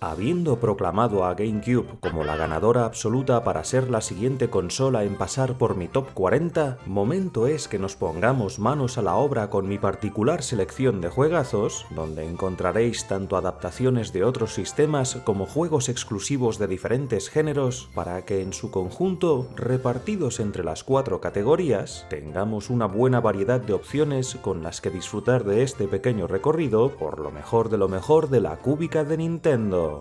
Habiendo proclamado a GameCube como la ganadora absoluta para ser la siguiente consola en pasar por mi top 40, momento es que nos pongamos manos a la obra con mi particular selección de juegazos, donde encontraréis tanto adaptaciones de otros sistemas como juegos exclusivos de diferentes géneros, para que en su conjunto, repartidos entre las 4 categorías, tengamos una buena variedad de opciones con las que disfrutar de este pequeño recorrido por lo mejor de la cúbica de Nintendo.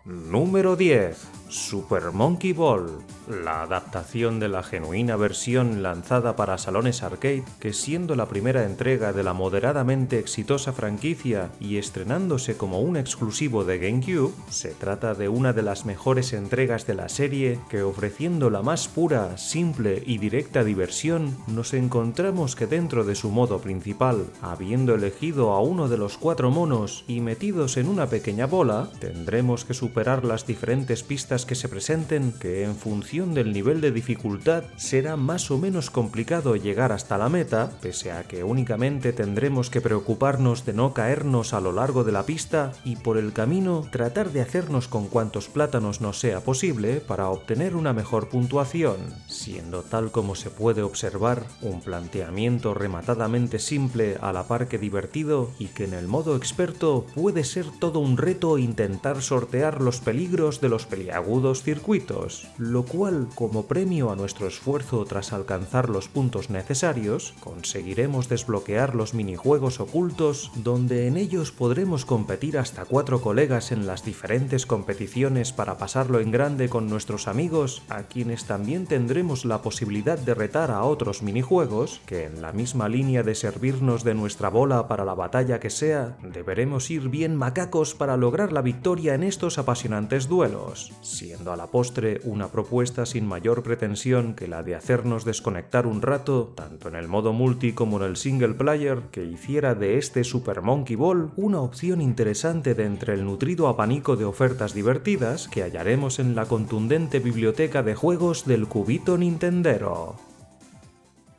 Número 10. Super Monkey Ball, la adaptación de la genuina versión lanzada para salones arcade, que siendo la primera entrega de la moderadamente exitosa franquicia y estrenándose como un exclusivo de GameCube, se trata de una de las mejores entregas de la serie que, ofreciendo la más pura, simple y directa diversión, nos encontramos que dentro de su modo principal, habiendo elegido a uno de los 4 monos y metidos en una pequeña bola, tendremos que superar las diferentes pistas que se presenten, que en función del nivel de dificultad será más o menos complicado llegar hasta la meta, pese a que únicamente tendremos que preocuparnos de no caernos a lo largo de la pista y por el camino tratar de hacernos con cuantos plátanos nos sea posible para obtener una mejor puntuación, siendo tal como se puede observar un planteamiento rematadamente simple a la par que divertido, y que en el modo experto puede ser todo un reto intentar sortear los peligros de los peliagudos circuitos, lo cual, como premio a nuestro esfuerzo tras alcanzar los puntos necesarios, conseguiremos desbloquear los minijuegos ocultos, donde en ellos podremos competir hasta 4 colegas en las diferentes competiciones para pasarlo en grande con nuestros amigos, a quienes también tendremos la posibilidad de retar a otros minijuegos, que en la misma línea de servirnos de nuestra bola para la batalla que sea, deberemos ir bien macacos para lograr la victoria en estos apasionantes duelos, siendo a la postre una propuesta sin mayor pretensión que la de hacernos desconectar un rato, tanto en el modo multi como en el single player, que hiciera de este Super Monkey Ball una opción interesante de entre el nutrido abanico de ofertas divertidas que hallaremos en la contundente biblioteca de juegos del cubito nintendero.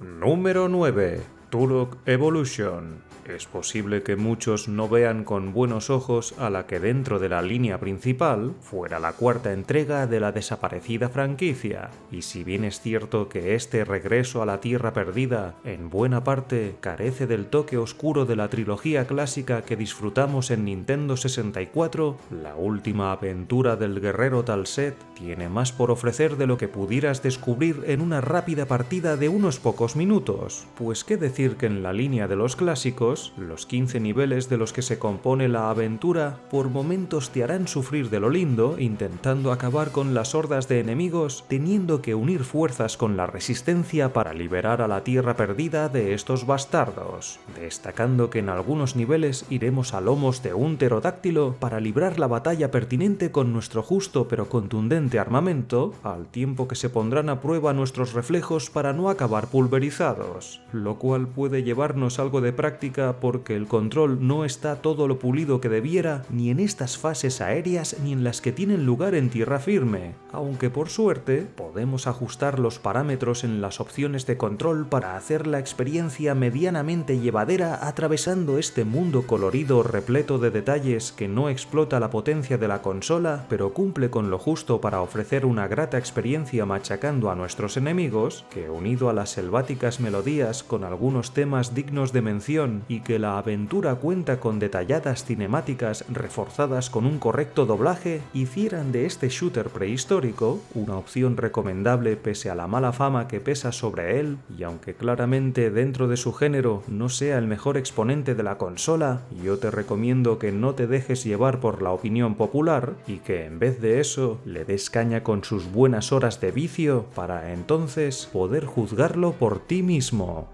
Número 9. Turok Evolution. Es posible que muchos no vean con buenos ojos a la que dentro de la línea principal fuera la 4ª entrega de la desaparecida franquicia, y si bien es cierto que este regreso a la Tierra Perdida en buena parte carece del toque oscuro de la trilogía clásica que disfrutamos en Nintendo 64, la última aventura del guerrero Talset tiene más por ofrecer de lo que pudieras descubrir en una rápida partida de unos pocos minutos, pues qué decir que en la línea de los clásicos, los 15 niveles de los que se compone la aventura por momentos te harán sufrir de lo lindo intentando acabar con las hordas de enemigos, teniendo que unir fuerzas con la resistencia para liberar a la Tierra Perdida de estos bastardos, destacando que en algunos niveles iremos a lomos de un pterodáctilo para librar la batalla pertinente con nuestro justo pero contundente armamento, al tiempo que se pondrán a prueba nuestros reflejos para no acabar pulverizados, lo cual puede llevarnos algo de práctica porque el control no está todo lo pulido que debiera ni en estas fases aéreas ni en las que tienen lugar en tierra firme, aunque por suerte podemos ajustar los parámetros en las opciones de control para hacer la experiencia medianamente llevadera atravesando este mundo colorido repleto de detalles que no explota la potencia de la consola, pero cumple con lo justo para ofrecer una grata experiencia machacando a nuestros enemigos, que unido a las selváticas melodías con algunos temas dignos de mención y que la aventura cuenta con detalladas cinemáticas reforzadas con un correcto doblaje, hicieran de este shooter prehistórico una opción recomendable pese a la mala fama que pesa sobre él, y aunque claramente dentro de su género no sea el mejor exponente de la consola, yo te recomiendo que no te dejes llevar por la opinión popular y que en vez de eso le des caña con sus buenas horas de vicio para entonces poder juzgarlo por ti mismo.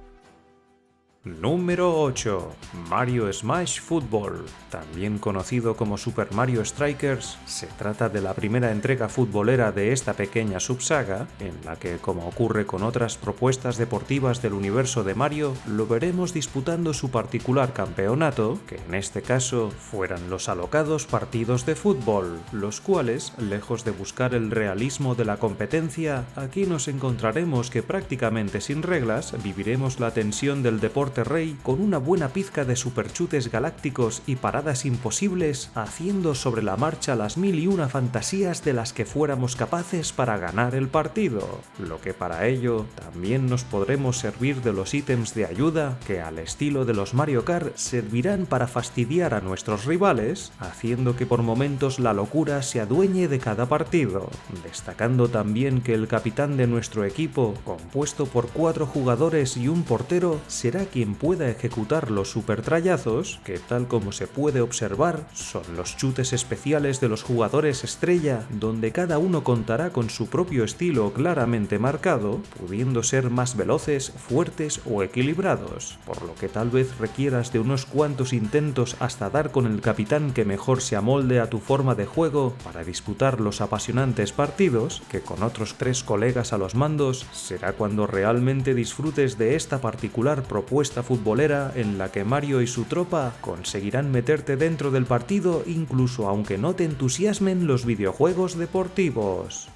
Número 8. Mario Smash Football. También conocido como Super Mario Strikers, se trata de la primera entrega futbolera de esta pequeña subsaga, en la que, como ocurre con otras propuestas deportivas del universo de Mario, lo veremos disputando su particular campeonato, que en este caso fueran los alocados partidos de fútbol, los cuales, lejos de buscar el realismo de la competencia, aquí nos encontraremos que prácticamente sin reglas viviremos la tensión del deporte deporte rey con una buena pizca de superchutes galácticos y paradas imposibles, haciendo sobre la marcha las 1001 fantasías de las que fuéramos capaces para ganar el partido, lo que para ello también nos podremos servir de los ítems de ayuda que, al estilo de los Mario Kart, servirán para fastidiar a nuestros rivales, haciendo que por momentos la locura se adueñe de cada partido, destacando también que el capitán de nuestro equipo, compuesto por 4 jugadores y un portero, será quien pueda ejecutar los supertrayazos, que tal como se puede observar, son los chutes especiales de los jugadores estrella, donde cada uno contará con su propio estilo claramente marcado, pudiendo ser más veloces, fuertes o equilibrados, por lo que tal vez requieras de unos cuantos intentos hasta dar con el capitán que mejor se amolde a tu forma de juego para disputar los apasionantes partidos, que con otros 3 colegas a los mandos será cuando realmente disfrutes de esta particular propuesta futbolera en la que Mario y su tropa conseguirán meterte dentro del partido incluso aunque no te entusiasmen los videojuegos deportivos.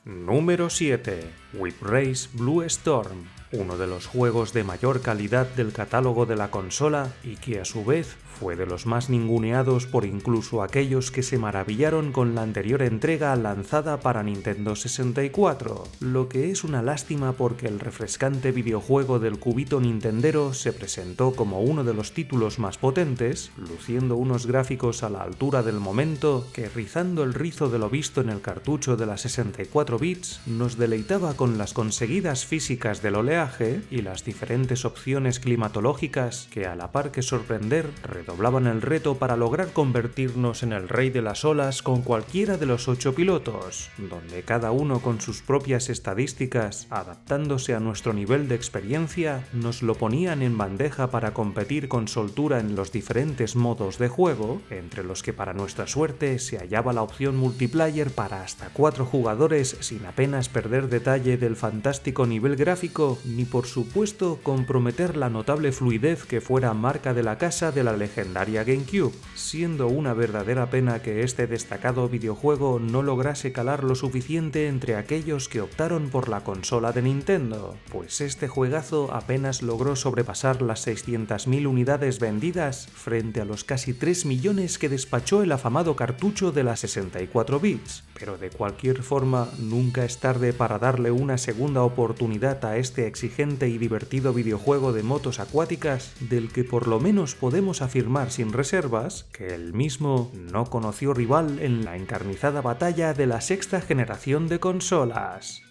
Número 7. Whip Race Blue Storm, uno de los juegos de mayor calidad del catálogo de la consola y que a su vez fue de los más ninguneados por incluso aquellos que se maravillaron con la anterior entrega lanzada para Nintendo 64, lo que es una lástima porque el refrescante videojuego del cubito nintendero se presentó como uno de los títulos más potentes, luciendo unos gráficos a la altura del momento que, rizando el rizo de lo visto en el cartucho de la 64 bits, nos deleitaba con las conseguidas físicas del oleaje y las diferentes opciones climatológicas que, a la par que sorprender, doblaban el reto para lograr convertirnos en el rey de las olas con cualquiera de los 8 pilotos, donde cada uno con sus propias estadísticas, adaptándose a nuestro nivel de experiencia, nos lo ponían en bandeja para competir con soltura en los diferentes modos de juego, entre los que para nuestra suerte se hallaba la opción multiplayer para hasta 4 jugadores sin apenas perder detalle del fantástico nivel gráfico, ni por supuesto comprometer la notable fluidez que fuera marca de la casa de la legendaria GameCube, siendo una verdadera pena que este destacado videojuego no lograse calar lo suficiente entre aquellos que optaron por la consola de Nintendo, pues este juegazo apenas logró sobrepasar las 600.000 unidades vendidas frente a los casi 3 millones que despachó el afamado cartucho de la 64 bits, pero de cualquier forma nunca es tarde para darle una segunda oportunidad a este exigente y divertido videojuego de motos acuáticas del que por lo menos podemos afirmar sin reservas que el mismo no conoció rival en la encarnizada batalla de la 6ª generación de consolas.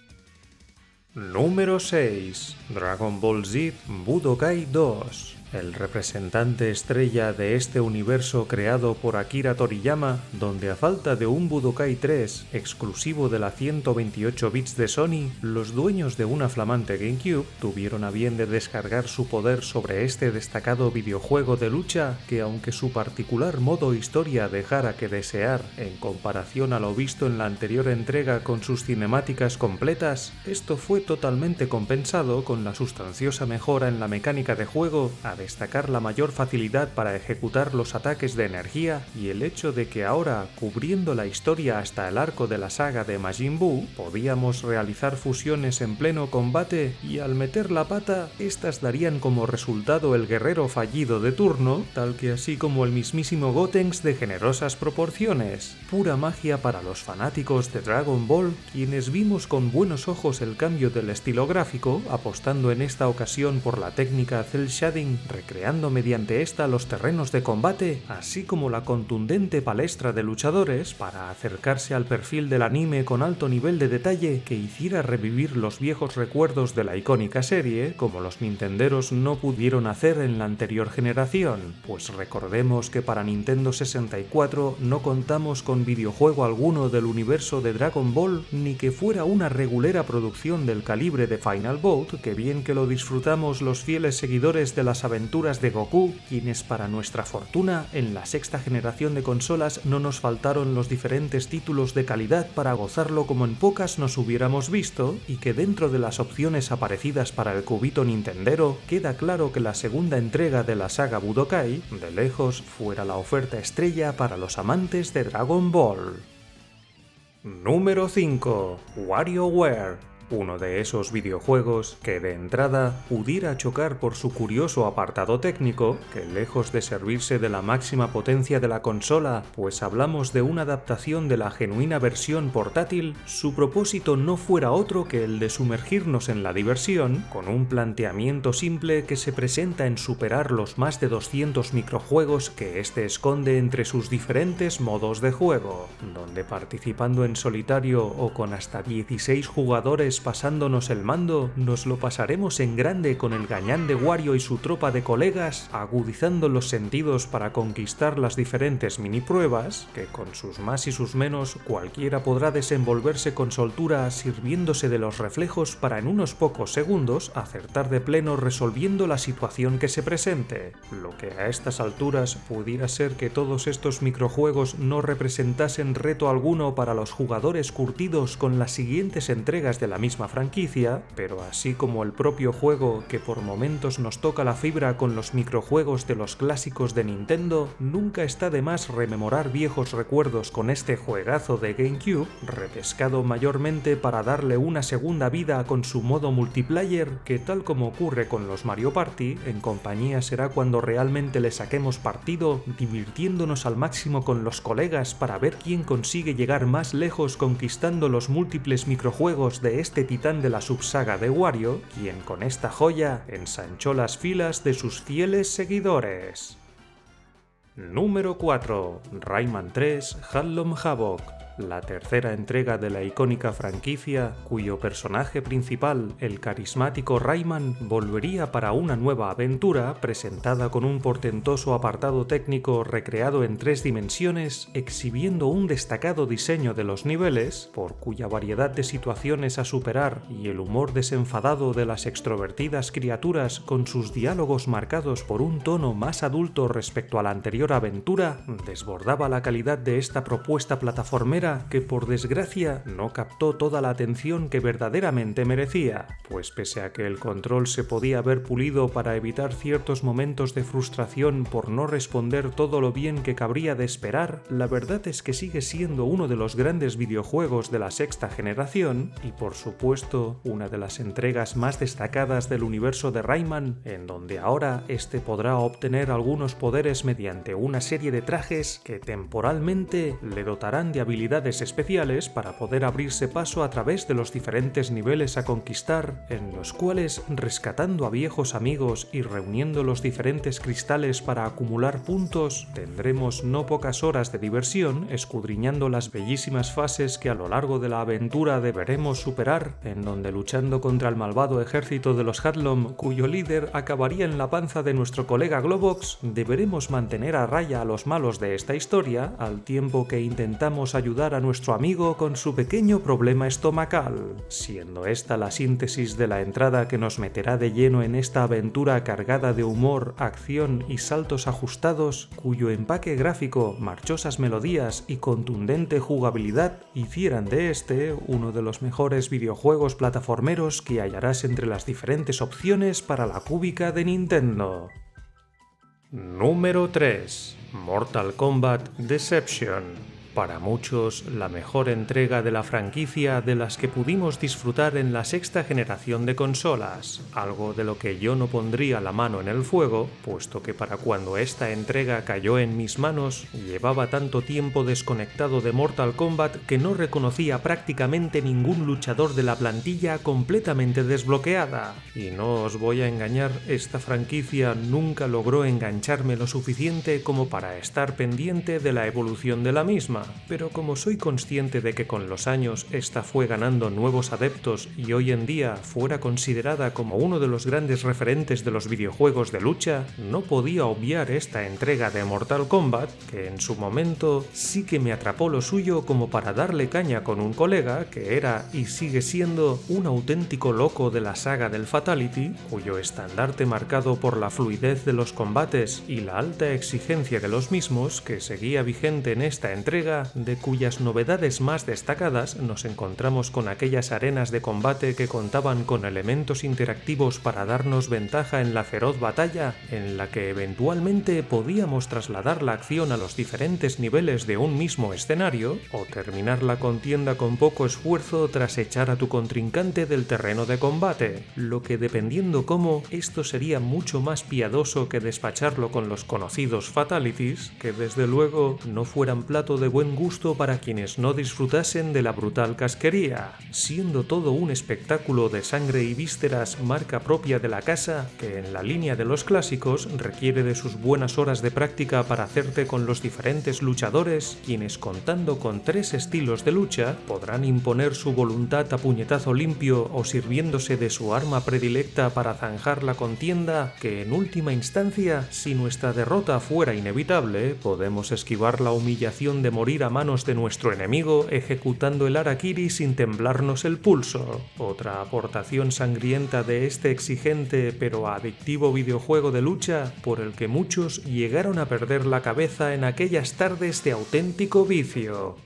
Número 6. Dragon Ball Z Budokai 2. El representante estrella de este universo creado por Akira Toriyama, donde a falta de un Budokai 3 exclusivo de la 128 bits de Sony, los dueños de una flamante GameCube tuvieron a bien de descargar su poder sobre este destacado videojuego de lucha que, aunque su particular modo historia dejara que desear en comparación a lo visto en la anterior entrega con sus cinemáticas completas, esto fue totalmente compensado con la sustanciosa mejora en la mecánica de juego, a destacar la mayor facilidad para ejecutar los ataques de energía y el hecho de que ahora, cubriendo la historia hasta el arco de la saga de Majin Buu, podíamos realizar fusiones en pleno combate y al meter la pata, estas darían como resultado el guerrero fallido de turno, tal que así como el mismísimo Gotenks de generosas proporciones. Pura magia para los fanáticos de Dragon Ball, quienes vimos con buenos ojos el cambio del estilo gráfico, apostando en esta ocasión por la técnica cel shading, recreando mediante esta los terrenos de combate, así como la contundente palestra de luchadores para acercarse al perfil del anime con alto nivel de detalle que hiciera revivir los viejos recuerdos de la icónica serie, como los nintenderos no pudieron hacer en la anterior generación, pues recordemos que para Nintendo 64 no contamos con videojuego alguno del universo de Dragon Ball, ni que fuera una regulera producción del calibre de Final Bout, que bien que lo disfrutamos los fieles seguidores de las aventuras de Goku, quienes para nuestra fortuna en la 6ª generación de consolas no nos faltaron los diferentes títulos de calidad para gozarlo como en pocas nos hubiéramos visto, y que dentro de las opciones aparecidas para el cubito nintendero queda claro que la segunda entrega de la saga Budokai de lejos fuera la oferta estrella para los amantes de Dragon Ball. Número 5. WarioWare Uno de esos videojuegos que de entrada pudiera chocar por su curioso apartado técnico, que lejos de servirse de la máxima potencia de la consola, pues hablamos de una adaptación de la genuina versión portátil, su propósito no fuera otro que el de sumergirnos en la diversión, con un planteamiento simple que se presenta en superar los más de 200 microjuegos que este esconde entre sus diferentes modos de juego, donde participando en solitario o con hasta 16 jugadores pasándonos el mando, nos lo pasaremos en grande con el gañán de Wario y su tropa de colegas, agudizando los sentidos para conquistar las diferentes mini pruebas, que con sus más y sus menos cualquiera podrá desenvolverse con soltura sirviéndose de los reflejos para en unos pocos segundos acertar de pleno resolviendo la situación que se presente, lo que a estas alturas pudiera ser que todos estos microjuegos no representasen reto alguno para los jugadores curtidos con las siguientes entregas de la misma franquicia, pero así como el propio juego que por momentos nos toca la fibra con los microjuegos de los clásicos de Nintendo, nunca está de más rememorar viejos recuerdos con este juegazo de GameCube, repescado mayormente para darle una segunda vida con su modo multiplayer, que tal como ocurre con los Mario Party, en compañía será cuando realmente le saquemos partido, divirtiéndonos al máximo con los colegas para ver quién consigue llegar más lejos conquistando los múltiples microjuegos de este titán de la subsaga de Wario, quien con esta joya ensanchó las filas de sus fieles seguidores. Número 4. Rayman 3 Harlem Havoc. La tercera entrega de la icónica franquicia, cuyo personaje principal, el carismático Rayman, volvería para una nueva aventura presentada con un portentoso apartado técnico recreado en 3 dimensiones, exhibiendo un destacado diseño de los niveles, por cuya variedad de situaciones a superar y el humor desenfadado de las extrovertidas criaturas con sus diálogos marcados por un tono más adulto respecto a la anterior aventura, desbordaba la calidad de esta propuesta plataformera que por desgracia no captó toda la atención que verdaderamente merecía, pues pese a que el control se podía haber pulido para evitar ciertos momentos de frustración por no responder todo lo bien que cabría de esperar, la verdad es que sigue siendo uno de los grandes videojuegos de la sexta generación y por supuesto una de las entregas más destacadas del universo de Rayman, en donde ahora este podrá obtener algunos poderes mediante una serie de trajes que temporalmente le dotarán de habilidades especiales para poder abrirse paso a través de los diferentes niveles a conquistar, en los cuales, rescatando a viejos amigos y reuniendo los diferentes cristales para acumular puntos, tendremos no pocas horas de diversión escudriñando las bellísimas fases que a lo largo de la aventura deberemos superar, en donde luchando contra el malvado ejército de los Hatlom, cuyo líder acabaría en la panza de nuestro colega Globox, deberemos mantener a raya a los malos de esta historia, al tiempo que intentamos ayudar a nuestro amigo con su pequeño problema estomacal, siendo esta la síntesis de la entrada que nos meterá de lleno en esta aventura cargada de humor, acción y saltos ajustados, cuyo empaque gráfico, marchosas melodías y contundente jugabilidad hicieran de este uno de los mejores videojuegos plataformeros que hallarás entre las diferentes opciones para la cúbica de Nintendo. Número 3. Mortal Kombat Deception. Para muchos, la mejor entrega de la franquicia de las que pudimos disfrutar en la sexta generación de consolas, algo de lo que yo no pondría la mano en el fuego, puesto que para cuando esta entrega cayó en mis manos, llevaba tanto tiempo desconectado de Mortal Kombat que no reconocía prácticamente ningún luchador de la plantilla completamente desbloqueada. Y no os voy a engañar, esta franquicia nunca logró engancharme lo suficiente como para estar pendiente de la evolución de la misma. Pero como soy consciente de que con los años esta fue ganando nuevos adeptos y hoy en día fuera considerada como uno de los grandes referentes de los videojuegos de lucha, no podía obviar esta entrega de Mortal Kombat, que en su momento sí que me atrapó lo suyo como para darle caña con un colega que era y sigue siendo un auténtico loco de la saga del Fatality, cuyo estandarte marcado por la fluidez de los combates y la alta exigencia de los mismos que seguía vigente en esta entrega entrega, de cuyas novedades más destacadas nos encontramos con aquellas arenas de combate que contaban con elementos interactivos para darnos ventaja en la feroz batalla, en la que eventualmente podíamos trasladar la acción a los diferentes niveles de un mismo escenario, o terminar la contienda con poco esfuerzo tras echar a tu contrincante del terreno de combate, lo que dependiendo cómo, esto sería mucho más piadoso que despacharlo con los conocidos fatalities, que desde luego no fueran plato de buen gusto para quienes no disfrutasen de la brutal casquería, siendo todo un espectáculo de sangre y vísceras marca propia de la casa, que en la línea de los clásicos requiere de sus buenas horas de práctica para hacerte con los diferentes luchadores, quienes contando con 3 estilos de lucha podrán imponer su voluntad a puñetazo limpio o sirviéndose de su arma predilecta para zanjar la contienda, que en última instancia, si nuestra derrota fuera inevitable, podemos esquivar la humillación de morir a manos de nuestro enemigo ejecutando el harakiri sin temblarnos el pulso. Otra aportación sangrienta de este exigente pero adictivo videojuego de lucha por el que muchos llegaron a perder la cabeza en aquellas tardes de auténtico vicio.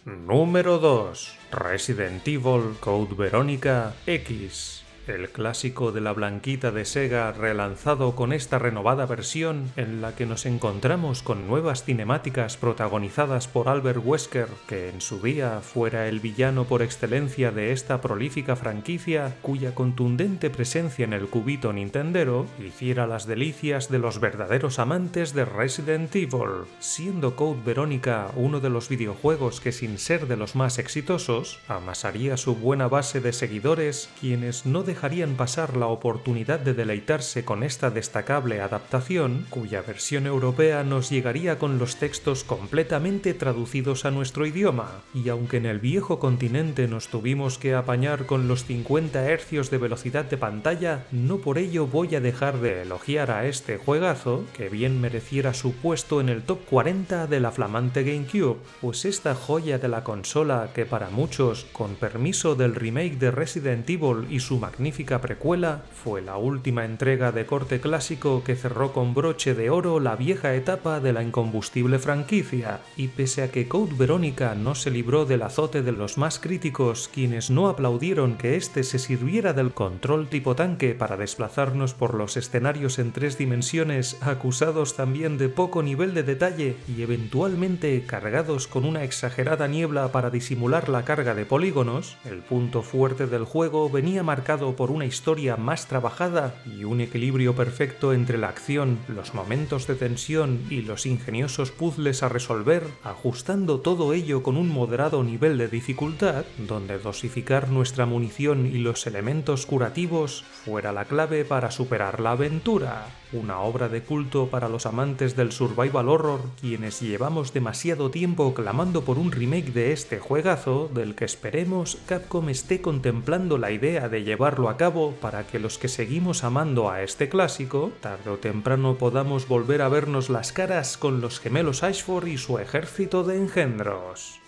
Número 2. Resident Evil Code Verónica X. El clásico de la blanquita de Sega relanzado con esta renovada versión en la que nos encontramos con nuevas cinemáticas protagonizadas por Albert Wesker, que en su día fuera el villano por excelencia de esta prolífica franquicia, cuya contundente presencia en el cubito nintendero hiciera las delicias de los verdaderos amantes de Resident Evil, siendo Code Verónica uno de los videojuegos que, sin ser de los más exitosos, amasaría su buena base de seguidores, quienes no dejarían pasar la oportunidad de deleitarse con esta destacable adaptación, cuya versión europea nos llegaría con los textos completamente traducidos a nuestro idioma, y aunque en el viejo continente nos tuvimos que apañar con los 50 Hz de velocidad de pantalla, no por ello voy a dejar de elogiar a este juegazo, que bien mereciera su puesto en el top 40 de la flamante GameCube, pues esta joya de la consola que para muchos, con permiso del remake de Resident Evil y su magnífica precuela, fue la última entrega de corte clásico que cerró con broche de oro la vieja etapa de la incombustible franquicia, y pese a que Code Verónica no se libró del azote de los más críticos, quienes no aplaudieron que este se sirviera del control tipo tanque para desplazarnos por los escenarios en 3 dimensiones, acusados también de poco nivel de detalle y eventualmente cargados con una exagerada niebla para disimular la carga de polígonos, el punto fuerte del juego venía marcado por una historia más trabajada y un equilibrio perfecto entre la acción, los momentos de tensión y los ingeniosos puzzles a resolver, ajustando todo ello con un moderado nivel de dificultad, donde dosificar nuestra munición y los elementos curativos fuera la clave para superar la aventura. Una obra de culto para los amantes del survival horror, quienes llevamos demasiado tiempo clamando por un remake de este juegazo, del que esperemos Capcom esté contemplando la idea de llevarlo a cabo para que los que seguimos amando a este clásico, tarde o temprano podamos volver a vernos las caras con los gemelos Ashford y su ejército de engendros.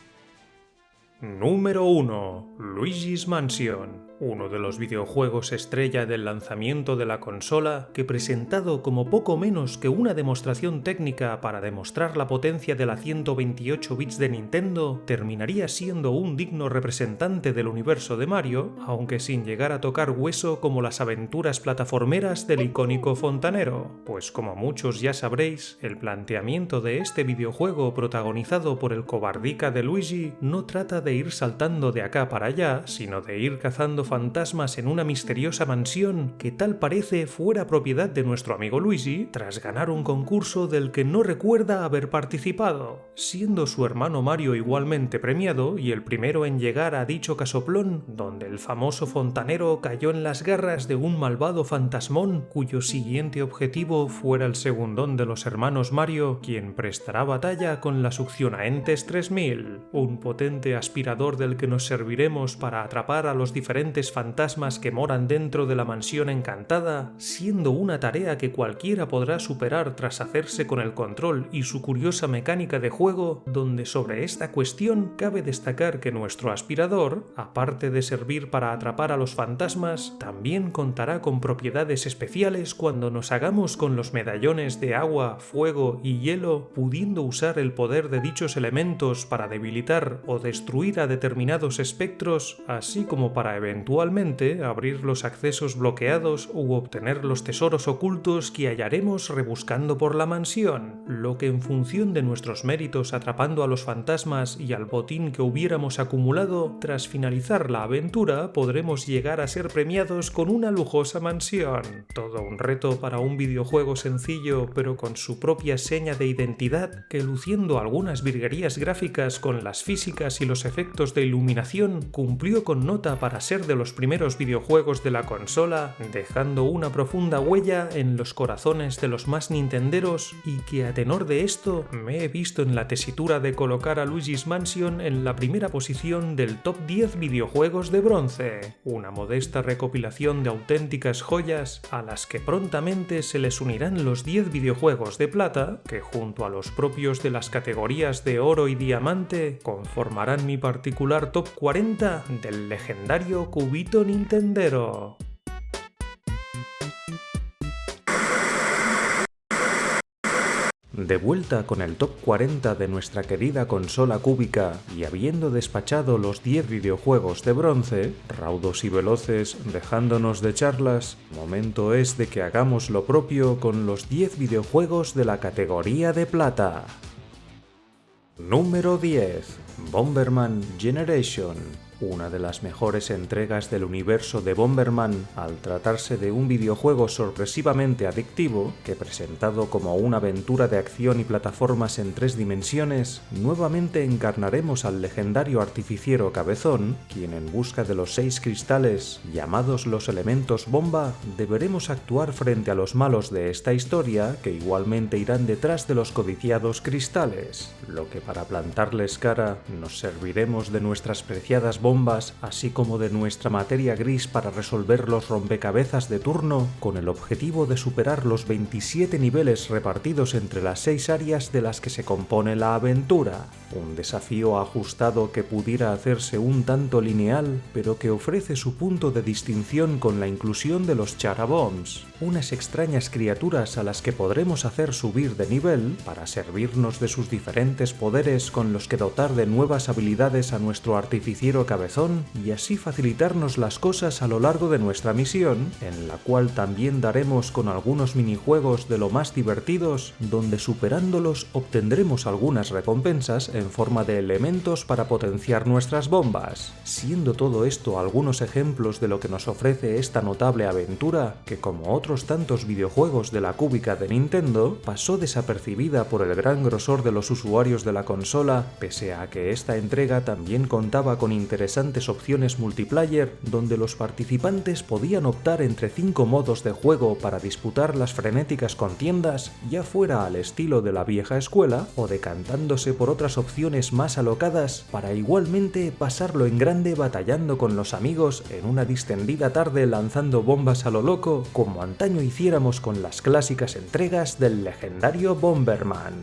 Número 1. Luigi's Mansion. Uno de los videojuegos estrella del lanzamiento de la consola, que presentado como poco menos que una demostración técnica para demostrar la potencia de la 128 bits de Nintendo, terminaría siendo un digno representante del universo de Mario, aunque sin llegar a tocar hueso como las aventuras plataformeras del icónico fontanero, pues como muchos ya sabréis, el planteamiento de este videojuego protagonizado por el cobardica de Luigi no trata de ir saltando de acá para allá, sino de ir cazando fantasmas en una misteriosa mansión que tal parece fuera propiedad de nuestro amigo Luigi tras ganar un concurso del que no recuerda haber participado, siendo su hermano Mario igualmente premiado y el primero en llegar a dicho casoplón, donde el famoso fontanero cayó en las garras de un malvado fantasmón cuyo siguiente objetivo fuera el segundón de los hermanos Mario, quien prestará batalla con la Succionaentes 3000, un potente aspirador del que nos serviremos para atrapar a los diferentes brillantes fantasmas que moran dentro de la mansión encantada, siendo una tarea que cualquiera podrá superar tras hacerse con el control y su curiosa mecánica de juego, donde sobre esta cuestión cabe destacar que nuestro aspirador, aparte de servir para atrapar a los fantasmas, también contará con propiedades especiales cuando nos hagamos con los medallones de agua, fuego y hielo, pudiendo usar el poder de dichos elementos para debilitar o destruir a determinados espectros, así como para eventualmente abrir los accesos bloqueados u obtener los tesoros ocultos que hallaremos rebuscando por la mansión, lo que en función de nuestros méritos atrapando a los fantasmas y al botín que hubiéramos acumulado, tras finalizar la aventura podremos llegar a ser premiados con una lujosa mansión. Todo un reto para un videojuego sencillo pero con su propia seña de identidad que, luciendo algunas virguerías gráficas con las físicas y los efectos de iluminación, cumplió con nota para ser de los primeros videojuegos de la consola, dejando una profunda huella en los corazones de los más nintenderos, y que a tenor de esto me he visto en la tesitura de colocar a Luigi's Mansion en la primera posición del top 10 videojuegos de bronce, una modesta recopilación de auténticas joyas a las que prontamente se les unirán los 10 videojuegos de plata que, junto a los propios de las categorías de oro y diamante, conformarán mi particular top 40 del legendario cubito nintendero. De vuelta con el top 40 de nuestra querida consola cúbica y habiendo despachado los 10 videojuegos de bronce, raudos y veloces, dejándonos de charlas, momento es de que hagamos lo propio con los 10 videojuegos de la categoría de plata. Número 10. Bomberman Generation. Una de las mejores entregas del universo de Bomberman, al tratarse de un videojuego sorpresivamente adictivo, que presentado como una aventura de acción y plataformas en 3 dimensiones, nuevamente encarnaremos al legendario artificiero Cabezón, quien en busca de los 6 cristales, llamados los elementos bomba, deberemos actuar frente a los malos de esta historia, que igualmente irán detrás de los codiciados cristales, lo que para plantarles cara nos serviremos de nuestras preciadas bombas, así como de nuestra materia gris para resolver los rompecabezas de turno, con el objetivo de superar los 27 niveles repartidos entre las 6 áreas de las que se compone la aventura. Un desafío ajustado que pudiera hacerse un tanto lineal, pero que ofrece su punto de distinción con la inclusión de los Charabombs, unas extrañas criaturas a las que podremos hacer subir de nivel para servirnos de sus diferentes poderes con los que dotar de nuevas habilidades a nuestro artificiero Cabezón y así facilitarnos las cosas a lo largo de nuestra misión, en la cual también daremos con algunos minijuegos de lo más divertidos, donde superándolos obtendremos algunas recompensas en forma de elementos para potenciar nuestras bombas, siendo todo esto algunos ejemplos de lo que nos ofrece esta notable aventura que, como otros tantos videojuegos de la cúbica de Nintendo, pasó desapercibida por el gran grosor de los usuarios de la consola, pese a que esta entrega también contaba con interesantes opciones multiplayer donde los participantes podían optar entre 5 modos de juego para disputar las frenéticas contiendas, ya fuera al estilo de la vieja escuela o decantándose por otras opciones más alocadas para igualmente pasarlo en grande batallando con los amigos en una distendida tarde lanzando bombas a lo loco como antaño hiciéramos con las clásicas entregas del legendario Bomberman.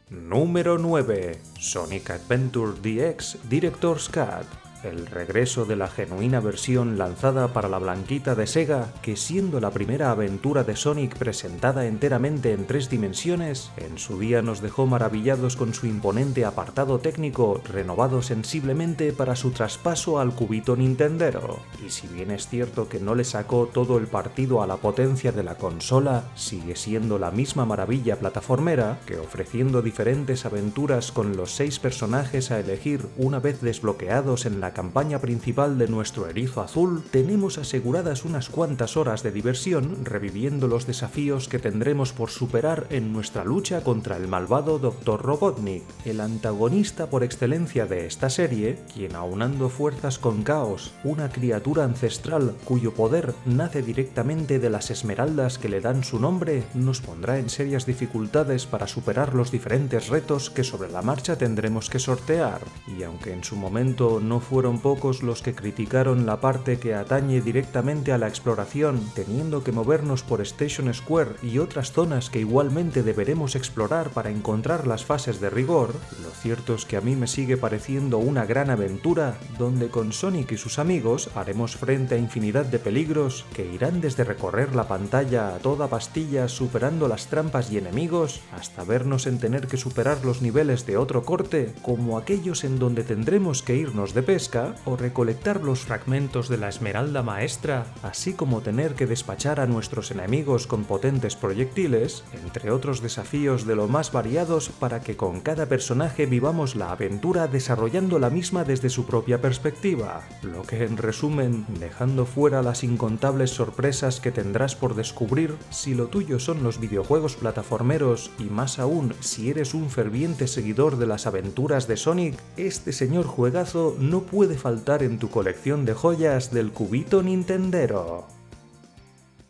Número 9. Sonic Adventure DX Director's Cut. El regreso de la genuina versión lanzada para la blanquita de Sega, que siendo la primera aventura de Sonic presentada enteramente en 3 dimensiones, en su día nos dejó maravillados con su imponente apartado técnico, renovado sensiblemente para su traspaso al cubito nintendero. Y si bien es cierto que no le sacó todo el partido a la potencia de la consola, sigue siendo la misma maravilla plataformera, que ofreciendo diferentes aventuras con los 6 personajes a elegir una vez desbloqueados en la campaña principal de nuestro erizo azul, tenemos aseguradas unas cuantas horas de diversión reviviendo los desafíos que tendremos por superar en nuestra lucha contra el malvado Dr. Robotnik, el antagonista por excelencia de esta serie, quien aunando fuerzas con Chaos, una criatura ancestral cuyo poder nace directamente de las esmeraldas que le dan su nombre, nos pondrá en serias dificultades para superar los diferentes retos que sobre la marcha tendremos que sortear, y aunque en su momento no fue fueron pocos los que criticaron la parte que atañe directamente a la exploración, teniendo que movernos por Station Square y otras zonas que igualmente deberemos explorar para encontrar las fases de rigor, lo cierto es que a mí me sigue pareciendo una gran aventura donde con Sonic y sus amigos haremos frente a infinidad de peligros que irán desde recorrer la pantalla a toda pastilla superando las trampas y enemigos hasta vernos en tener que superar los niveles de otro corte, como aquellos en donde tendremos que irnos de pesca o recolectar los fragmentos de la Esmeralda Maestra, así como tener que despachar a nuestros enemigos con potentes proyectiles, entre otros desafíos de lo más variados para que con cada personaje vivamos la aventura desarrollando la misma desde su propia perspectiva, lo que en resumen, dejando fuera las incontables sorpresas que tendrás por descubrir si lo tuyo son los videojuegos plataformeros y más aún si eres un ferviente seguidor de las aventuras de Sonic, este señor juegazo no puede faltar en tu colección de joyas del cubito nintendero.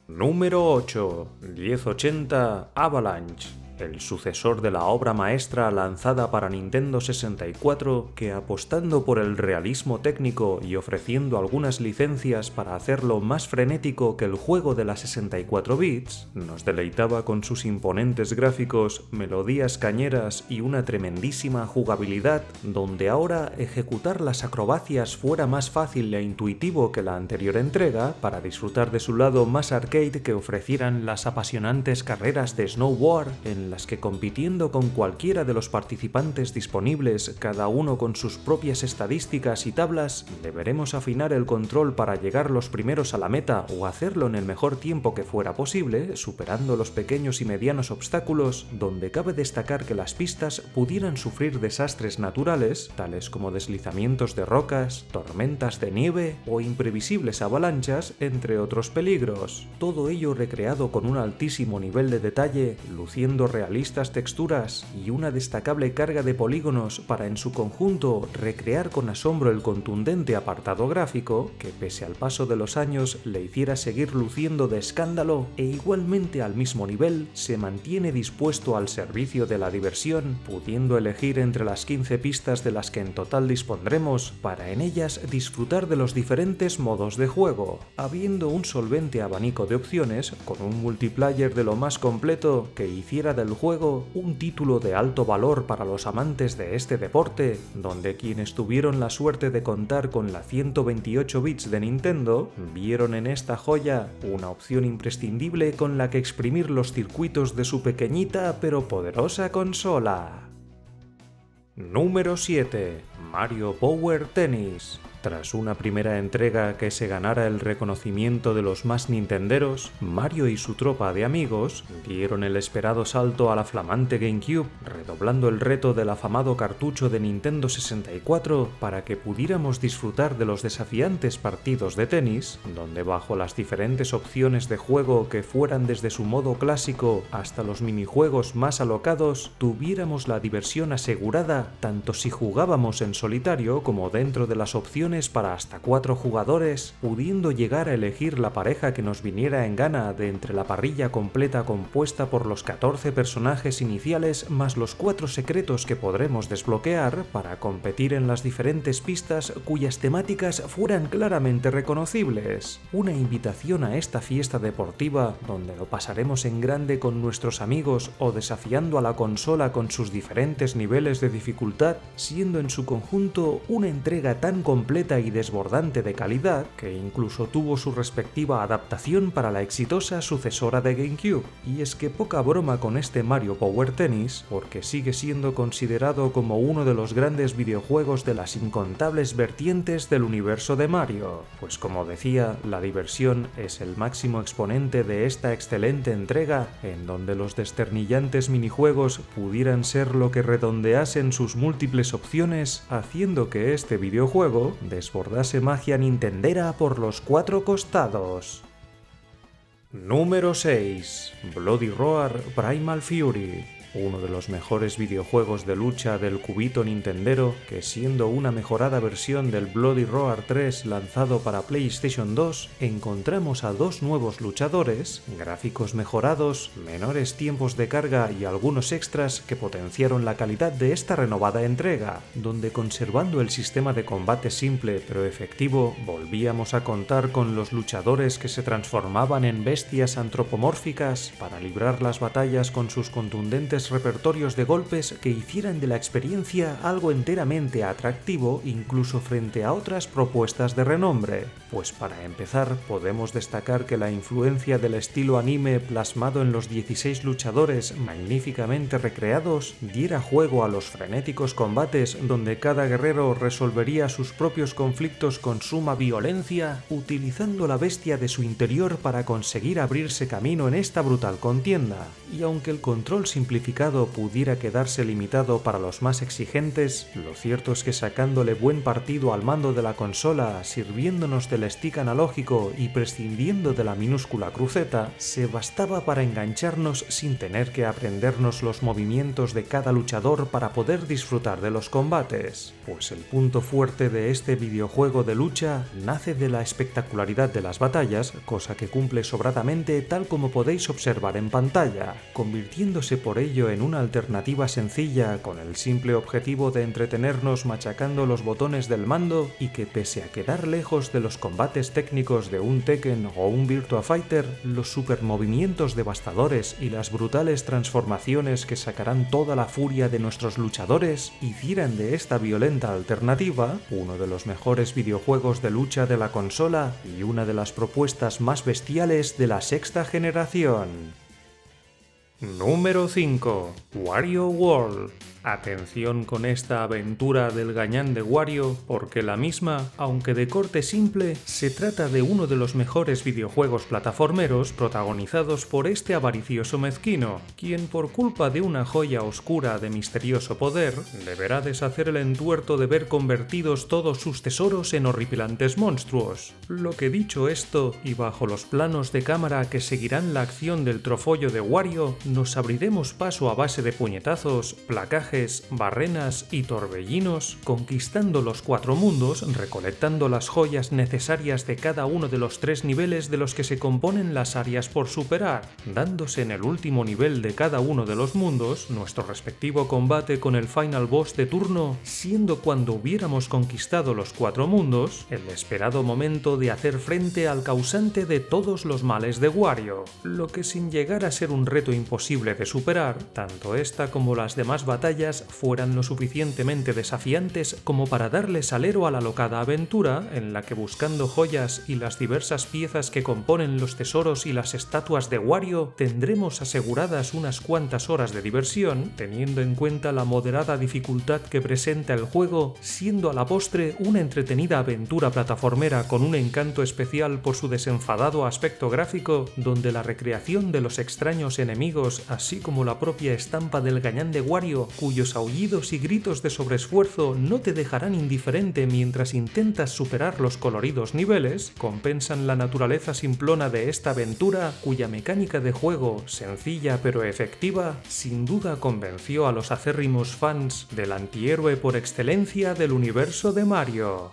Número 8. 1080 Avalanche. El sucesor de la obra maestra lanzada para Nintendo 64 que, apostando por el realismo técnico y ofreciendo algunas licencias para hacerlo más frenético que el juego de las 64 bits, nos deleitaba con sus imponentes gráficos, melodías cañeras y una tremendísima jugabilidad, donde ahora ejecutar las acrobacias fuera más fácil e intuitivo que la anterior entrega para disfrutar de su lado más arcade que ofrecieran las apasionantes carreras de snowboard en las que, compitiendo con cualquiera de los participantes disponibles, cada uno con sus propias estadísticas y tablas, deberemos afinar el control para llegar los primeros a la meta o hacerlo en el mejor tiempo que fuera posible, superando los pequeños y medianos obstáculos, donde cabe destacar que las pistas pudieran sufrir desastres naturales, tales como deslizamientos de rocas, tormentas de nieve o imprevisibles avalanchas, entre otros peligros. Todo ello recreado con un altísimo nivel de detalle, luciendo realistas texturas y una destacable carga de polígonos para en su conjunto recrear con asombro el contundente apartado gráfico que, pese al paso de los años, le hiciera seguir luciendo de escándalo e igualmente al mismo nivel se mantiene dispuesto al servicio de la diversión, pudiendo elegir entre las 15 pistas de las que en total dispondremos para en ellas disfrutar de los diferentes modos de juego, habiendo un solvente abanico de opciones con un multiplayer de lo más completo que hiciera del juego un título de alto valor para los amantes de este deporte, donde quienes tuvieron la suerte de contar con la 128 bits de Nintendo vieron en esta joya una opción imprescindible con la que exprimir los circuitos de su pequeñita pero poderosa consola. Número 7. Mario Power Tennis. Tras una primera entrega que se ganara el reconocimiento de los más nintenderos, Mario y su tropa de amigos dieron el esperado salto a la flamante GameCube, redoblando el reto del afamado cartucho de Nintendo 64 para que pudiéramos disfrutar de los desafiantes partidos de tenis, donde bajo las diferentes opciones de juego que fueran desde su modo clásico hasta los minijuegos más alocados, tuviéramos la diversión asegurada tanto si jugábamos en solitario como dentro de las opciones para hasta 4 jugadores, pudiendo llegar a elegir la pareja que nos viniera en gana de entre la parrilla completa compuesta por los 14 personajes iniciales más los 4 secretos que podremos desbloquear para competir en las diferentes pistas cuyas temáticas fueran claramente reconocibles. Una invitación a esta fiesta deportiva donde lo pasaremos en grande con nuestros amigos o desafiando a la consola con sus diferentes niveles de dificultad, siendo en su conjunto una entrega tan completa y desbordante de calidad que incluso tuvo su respectiva adaptación para la exitosa sucesora de GameCube. Y es que poca broma con este Mario Power Tennis, porque sigue siendo considerado como uno de los grandes videojuegos de las incontables vertientes del universo de Mario, pues como decía, la diversión es el máximo exponente de esta excelente entrega, en donde los desternillantes minijuegos pudieran ser lo que redondeasen sus múltiples opciones, haciendo que este videojuego desbordase magia nintendera por los 4 costados. Número 6. Bloody Roar Primal Fury. uno de los mejores videojuegos de lucha del cubito nintendero, que siendo una mejorada versión del Bloody Roar 3 lanzado para PlayStation 2, encontramos a dos nuevos luchadores, gráficos mejorados, menores tiempos de carga y algunos extras que potenciaron la calidad de esta renovada entrega, donde conservando el sistema de combate simple pero efectivo, volvíamos a contar con los luchadores que se transformaban en bestias antropomórficas para librar las batallas con sus contundentes repertorios de golpes que hicieran de la experiencia algo enteramente atractivo incluso frente a otras propuestas de renombre. Pues para empezar, podemos destacar que la influencia del estilo anime plasmado en los 16 luchadores magníficamente recreados diera juego a los frenéticos combates donde cada guerrero resolvería sus propios conflictos con suma violencia, utilizando la bestia de su interior para conseguir abrirse camino en esta brutal contienda. Y aunque el control simplificado pudiera quedarse limitado para los más exigentes, lo cierto es que sacándole buen partido al mando de la consola, sirviéndonos del stick analógico y prescindiendo de la minúscula cruceta, se bastaba para engancharnos sin tener que aprendernos los movimientos de cada luchador para poder disfrutar de los combates. Pues el punto fuerte de este videojuego de lucha nace de la espectacularidad de las batallas, cosa que cumple sobradamente tal como podéis observar en pantalla, convirtiéndose por ello en una alternativa sencilla con el simple objetivo de entretenernos machacando los botones del mando y que pese a quedar lejos de los combates técnicos de un Tekken o un Virtua Fighter, los supermovimientos devastadores y las brutales transformaciones que sacarán toda la furia de nuestros luchadores hicieran de esta violenta alternativa uno de los mejores videojuegos de lucha de la consola y una de las propuestas más bestiales de la sexta generación. Número 5. Wario World. Atención con esta aventura del gañán de Wario, porque la misma, aunque de corte simple, se trata de uno de los mejores videojuegos plataformeros protagonizados por este avaricioso mezquino, quien por culpa de una joya oscura de misterioso poder, deberá deshacer el entuerto de ver convertidos todos sus tesoros en horripilantes monstruos. Lo que dicho esto, y bajo los planos de cámara que seguirán la acción del trofollo de Wario, nos abriremos paso a base de puñetazos, placajes, barrenas y torbellinos, conquistando los 4 mundos, recolectando las joyas necesarias de cada uno de los 3 niveles de los que se componen las áreas por superar, dándose en el último nivel de cada uno de los mundos nuestro respectivo combate con el final boss de turno, siendo cuando hubiéramos conquistado los 4 mundos, el esperado momento de hacer frente al causante de todos los males de Wario, lo que sin llegar a ser un reto imposible de superar, tanto esta como las demás batallas fueran lo suficientemente desafiantes como para darle salero a la locada aventura en la que, buscando joyas y las diversas piezas que componen los tesoros y las estatuas de Wario, tendremos aseguradas unas cuantas horas de diversión, teniendo en cuenta la moderada dificultad que presenta el juego, siendo a la postre una entretenida aventura plataformera con un encanto especial por su desenfadado aspecto gráfico, donde la recreación de los extraños enemigos, así como la propia estampa del gañán de Wario, cuyos aullidos y gritos de sobreesfuerzo no te dejarán indiferente mientras intentas superar los coloridos niveles, compensan la naturaleza simplona de esta aventura, cuya mecánica de juego, sencilla pero efectiva, sin duda convenció a los acérrimos fans del antihéroe por excelencia del universo de Mario.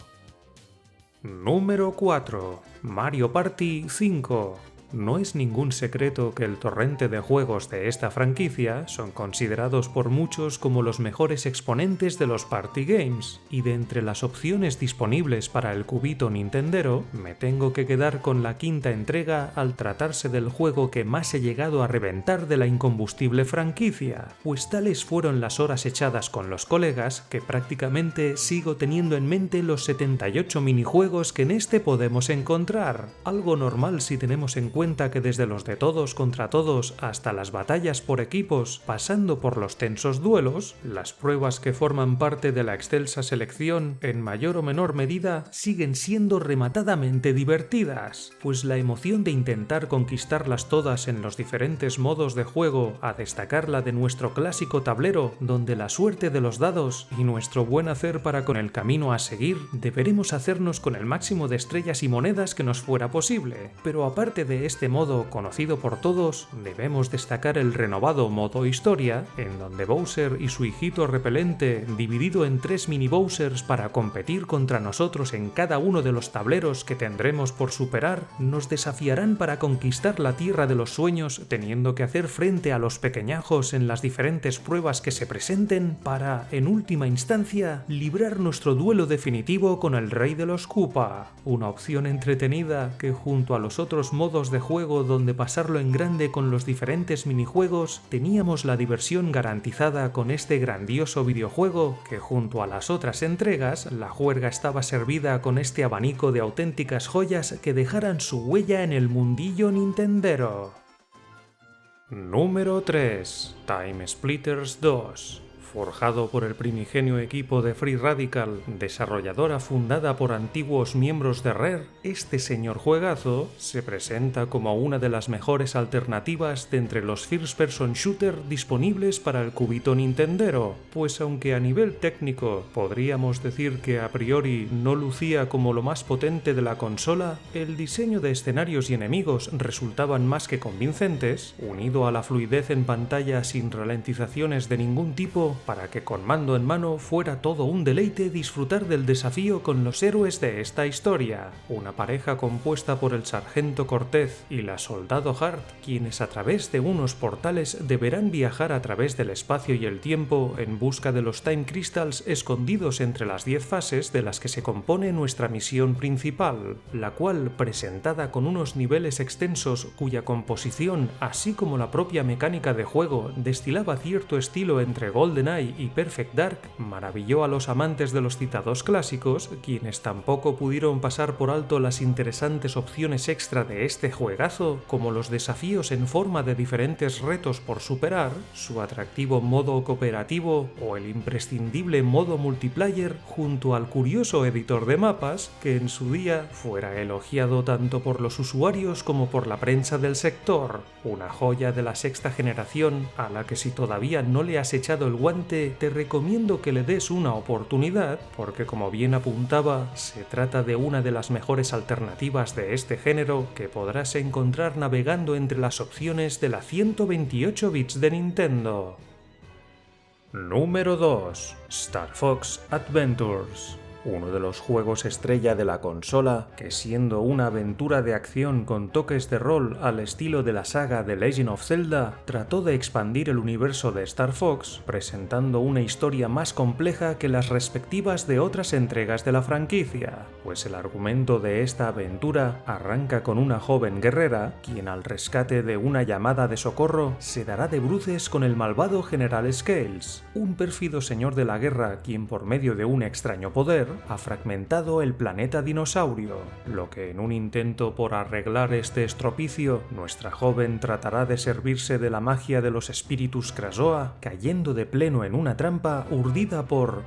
Número 4. Mario Party 5. No es ningún secreto que el torrente de juegos de esta franquicia son considerados por muchos como los mejores exponentes de los party games, y de entre las opciones disponibles para el cubito nintendero, me tengo que quedar con la quinta entrega al tratarse del juego que más he llegado a reventar de la incombustible franquicia, pues tales fueron las horas echadas con los colegas que prácticamente sigo teniendo en mente los 78 minijuegos que en este podemos encontrar, algo normal si tenemos en cuenta que desde los de todos contra todos hasta las batallas por equipos, pasando por los tensos duelos, las pruebas que forman parte de la excelsa selección, en mayor o menor medida, siguen siendo rematadamente divertidas, pues la emoción de intentar conquistarlas todas en los diferentes modos de juego, a destacar la de nuestro clásico tablero, donde la suerte de los dados y nuestro buen hacer para con el camino a seguir, deberemos hacernos con el máximo de estrellas y monedas que nos fuera posible, pero aparte de de este modo conocido por todos, debemos destacar el renovado modo historia, en donde Bowser y su hijito repelente, dividido en 3 mini Bowsers para competir contra nosotros en cada uno de los tableros que tendremos por superar, nos desafiarán para conquistar la Tierra de los Sueños, teniendo que hacer frente a los pequeñajos en las diferentes pruebas que se presenten para, en última instancia, librar nuestro duelo definitivo con el Rey de los Koopa. Una opción entretenida que, junto a los otros modos de juego donde pasarlo en grande con los diferentes minijuegos, teníamos la diversión garantizada con este grandioso videojuego que, junto a las otras entregas, la juerga estaba servida con este abanico de auténticas joyas que dejaran su huella en el mundillo nintendero. Número 3. Time Splitters 2. Forjado por el primigenio equipo de Free Radical, desarrolladora fundada por antiguos miembros de Rare, este señor juegazo se presenta como una de las mejores alternativas de entre los first-person shooter disponibles para el cubito nintendero, pues aunque a nivel técnico podríamos decir que a priori no lucía como lo más potente de la consola, el diseño de escenarios y enemigos resultaban más que convincentes, unido a la fluidez en pantalla sin ralentizaciones de ningún tipo, para que con mando en mano fuera todo un deleite disfrutar del desafío con los héroes de esta historia, una pareja compuesta por el sargento Cortez y la soldado Hart, quienes a través de unos portales deberán viajar a través del espacio y el tiempo en busca de los Time Crystals escondidos entre las 10 fases de las que se compone nuestra misión principal, la cual, presentada con unos niveles extensos cuya composición, así como la propia mecánica de juego, destilaba cierto estilo entre GoldenEye y Perfect Dark, maravilló a los amantes de los citados clásicos, quienes tampoco pudieron pasar por alto las interesantes opciones extra de este juegazo, como los desafíos en forma de diferentes retos por superar, su atractivo modo cooperativo o el imprescindible modo multiplayer, junto al curioso editor de mapas que en su día fuera elogiado tanto por los usuarios como por la prensa del sector, una joya de la sexta generación a la que si todavía no le has echado el guante te recomiendo que le des una oportunidad, porque como bien apuntaba, se trata de una de las mejores alternativas de este género que podrás encontrar navegando entre las opciones de la 128 bits de Nintendo. Número 2. Star Fox Adventures. Uno de los juegos estrella de la consola, que siendo una aventura de acción con toques de rol al estilo de la saga The Legend of Zelda, trató de expandir el universo de Star Fox, presentando una historia más compleja que las respectivas de otras entregas de la franquicia, pues el argumento de esta aventura arranca con una joven guerrera, quien al rescate de una llamada de socorro se dará de bruces con el malvado General Scales, un pérfido señor de la guerra quien por medio de un extraño poder ha fragmentado el planeta dinosaurio, lo que en un intento por arreglar este estropicio, nuestra joven tratará de servirse de la magia de los espíritus Krasoa, cayendo de pleno en una trampa urdida por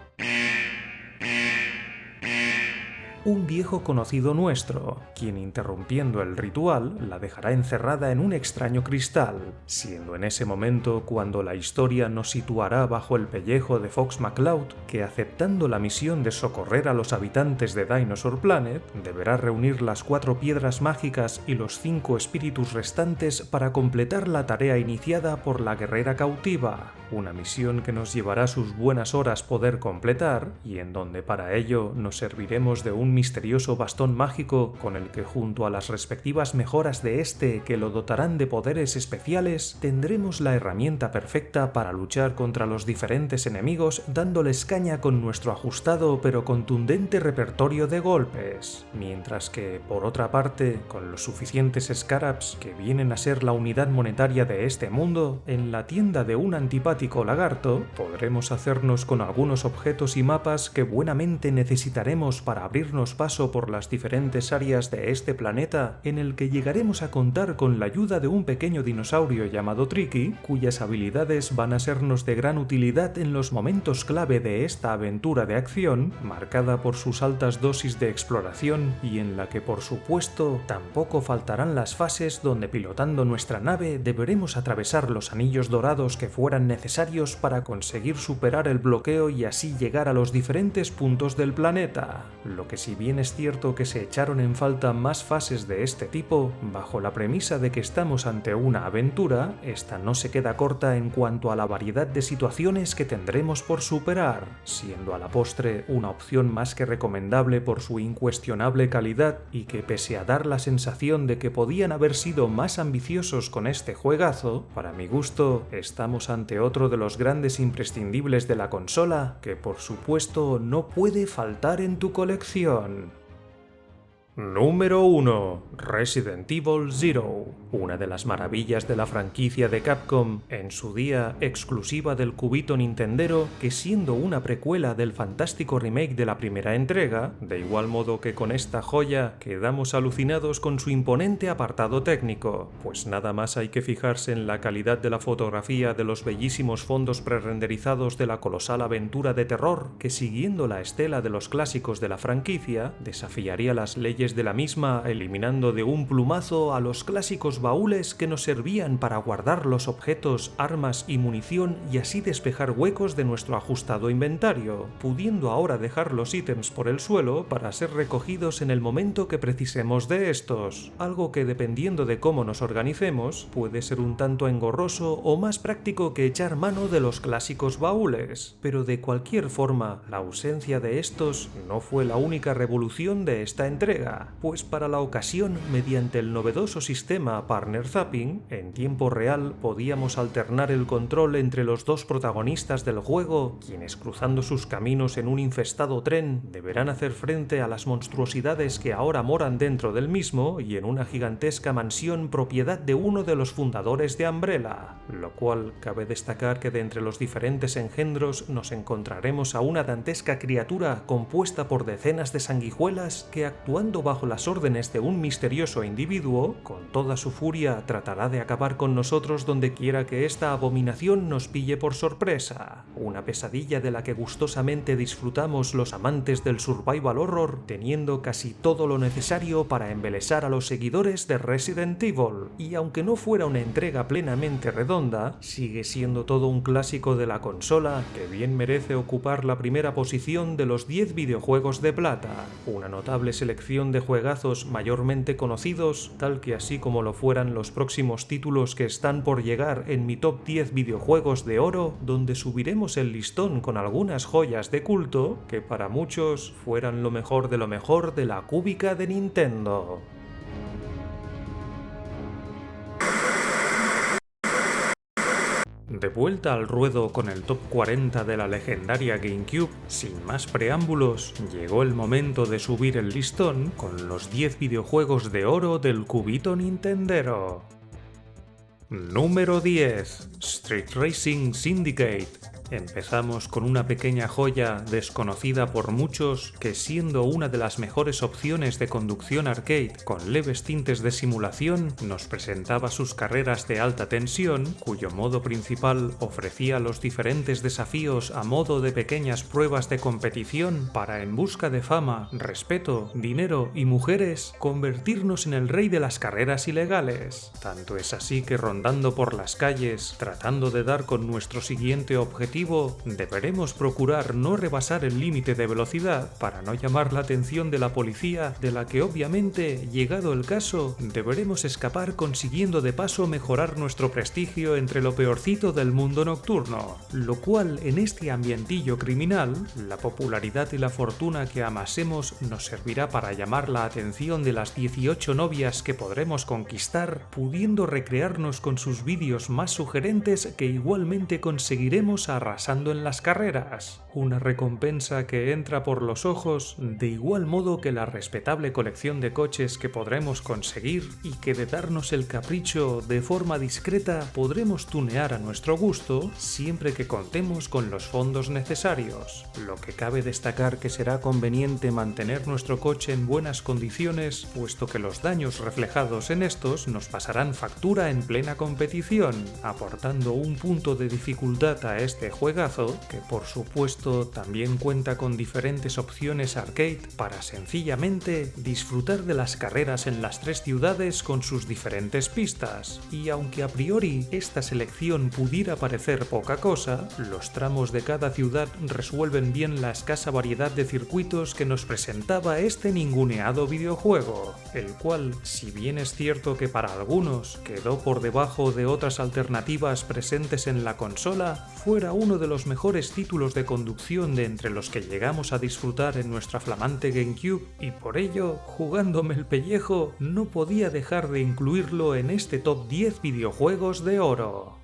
un viejo conocido nuestro, quien interrumpiendo el ritual la dejará encerrada en un extraño cristal, siendo en ese momento cuando la historia nos situará bajo el pellejo de Fox McCloud, que aceptando la misión de socorrer a los habitantes de Dinosaur Planet, deberá reunir las 4 piedras mágicas y los 5 espíritus restantes para completar la tarea iniciada por la guerrera cautiva, una misión que nos llevará sus buenas horas poder completar y en donde para ello nos serviremos de un misterioso bastón mágico con el que junto a las respectivas mejoras de este que lo dotarán de poderes especiales, tendremos la herramienta perfecta para luchar contra los diferentes enemigos dándoles caña con nuestro ajustado pero contundente repertorio de golpes, mientras que, por otra parte, con los suficientes Scarabs que vienen a ser la unidad monetaria de este mundo, en la tienda de un antipático lagarto podremos hacernos con algunos objetos y mapas que buenamente necesitaremos para abrirnos paso por las diferentes áreas de este planeta, en el que llegaremos a contar con la ayuda de un pequeño dinosaurio llamado Tricky, cuyas habilidades van a sernos de gran utilidad en los momentos clave de esta aventura de acción, marcada por sus altas dosis de exploración y en la que por supuesto tampoco faltarán las fases donde pilotando nuestra nave deberemos atravesar los anillos dorados que fueran necesarios para conseguir superar el bloqueo y así llegar a los diferentes puntos del planeta, lo que si bien es cierto que se echaron en falta más fases de este tipo, bajo la premisa de que estamos ante una aventura, esta no se queda corta en cuanto a la variedad de situaciones que tendremos por superar, siendo a la postre una opción más que recomendable por su incuestionable calidad y que pese a dar la sensación de que podían haber sido más ambiciosos con este juegazo, para mi gusto estamos ante otro de los grandes imprescindibles de la consola que por supuesto no puede faltar en tu colección. Número 1. Resident Evil Zero, una de las maravillas de la franquicia de Capcom, en su día exclusiva del cubito nintendero, que siendo una precuela del fantástico remake de la primera entrega, de igual modo que con esta joya, quedamos alucinados con su imponente apartado técnico, pues nada más hay que fijarse en la calidad de la fotografía de los bellísimos fondos prerenderizados de la colosal aventura de terror, que siguiendo la estela de los clásicos de la franquicia, desafiaría las leyes de la misma, eliminando de un plumazo a los clásicos baúles que nos servían para guardar los objetos, armas y munición y así despejar huecos de nuestro ajustado inventario, pudiendo ahora dejar los ítems por el suelo para ser recogidos en el momento que precisemos de estos, algo que dependiendo de cómo nos organicemos puede ser un tanto engorroso o más práctico que echar mano de los clásicos baúles, pero de cualquier forma la ausencia de estos no fue la única revolución de esta entrega, pues para la ocasión, mediante el novedoso sistema Partner Zapping, en tiempo real podíamos alternar el control entre los dos protagonistas del juego, quienes cruzando sus caminos en un infestado tren deberán hacer frente a las monstruosidades que ahora moran dentro del mismo y en una gigantesca mansión propiedad de uno de los fundadores de Umbrella, lo cual cabe destacar que de entre los diferentes engendros nos encontraremos a una dantesca criatura compuesta por decenas de sanguijuelas que actuando bajo las órdenes de un misterioso individuo, con toda su furia tratará de acabar con nosotros donde quiera que esta abominación nos pille por sorpresa. Una pesadilla de la que gustosamente disfrutamos los amantes del survival horror, teniendo casi todo lo necesario para embelesar a los seguidores de Resident Evil. Y aunque no fuera una entrega plenamente redonda, sigue siendo todo un clásico de la consola que bien merece ocupar la primera posición de los 10 videojuegos de plata. Una notable selección de juegazos mayormente conocidos, tal que así como lo fueran los próximos títulos que están por llegar en mi top 10 videojuegos de oro, donde subiremos el listón con algunas joyas de culto que para muchos fueran lo mejor de la cúbica de Nintendo. De vuelta al ruedo con el top 40 de la legendaria GameCube, sin más preámbulos, llegó el momento de subir el listón con los 10 videojuegos de oro del cubito nintendero. Número 10. Street Racing Syndicate. Empezamos con una pequeña joya desconocida por muchos que siendo una de las mejores opciones de conducción arcade con leves tintes de simulación nos presentaba sus carreras de alta tensión cuyo modo principal ofrecía los diferentes desafíos a modo de pequeñas pruebas de competición para en busca de fama, respeto, dinero y mujeres convertirnos en el rey de las carreras ilegales. Tanto es así que rondando por las calles tratando de dar con nuestro siguiente objetivo deberemos procurar no rebasar el límite de velocidad para no llamar la atención de la policía, de la que obviamente, llegado el caso, deberemos escapar consiguiendo de paso mejorar nuestro prestigio entre lo peorcito del mundo nocturno, lo cual en este ambientillo criminal, la popularidad y la fortuna que amasemos nos servirá para llamar la atención de las 18 novias que podremos conquistar, pudiendo recrearnos con sus vídeos más sugerentes que igualmente conseguiremos arrasando en las carreras, una recompensa que entra por los ojos de igual modo que la respetable colección de coches que podremos conseguir y que de darnos el capricho de forma discreta podremos tunear a nuestro gusto siempre que contemos con los fondos necesarios, lo que cabe destacar que será conveniente mantener nuestro coche en buenas condiciones puesto que los daños reflejados en estos nos pasarán factura en plena competición, aportando un punto de dificultad a este juegazo que por supuesto también cuenta con diferentes opciones arcade para sencillamente disfrutar de las carreras en las 3 ciudades con sus diferentes pistas. Y aunque a priori esta selección pudiera parecer poca cosa, los tramos de cada ciudad resuelven bien la escasa variedad de circuitos que nos presentaba este ninguneado videojuego, el cual, si bien es cierto que para algunos quedó por debajo de otras alternativas presentes en la consola, fuera uno de los mejores títulos de conducción de entre los que llegamos a disfrutar en nuestra flamante GameCube, y por ello, jugándome el pellejo, no podía dejar de incluirlo en este top 10 videojuegos de oro.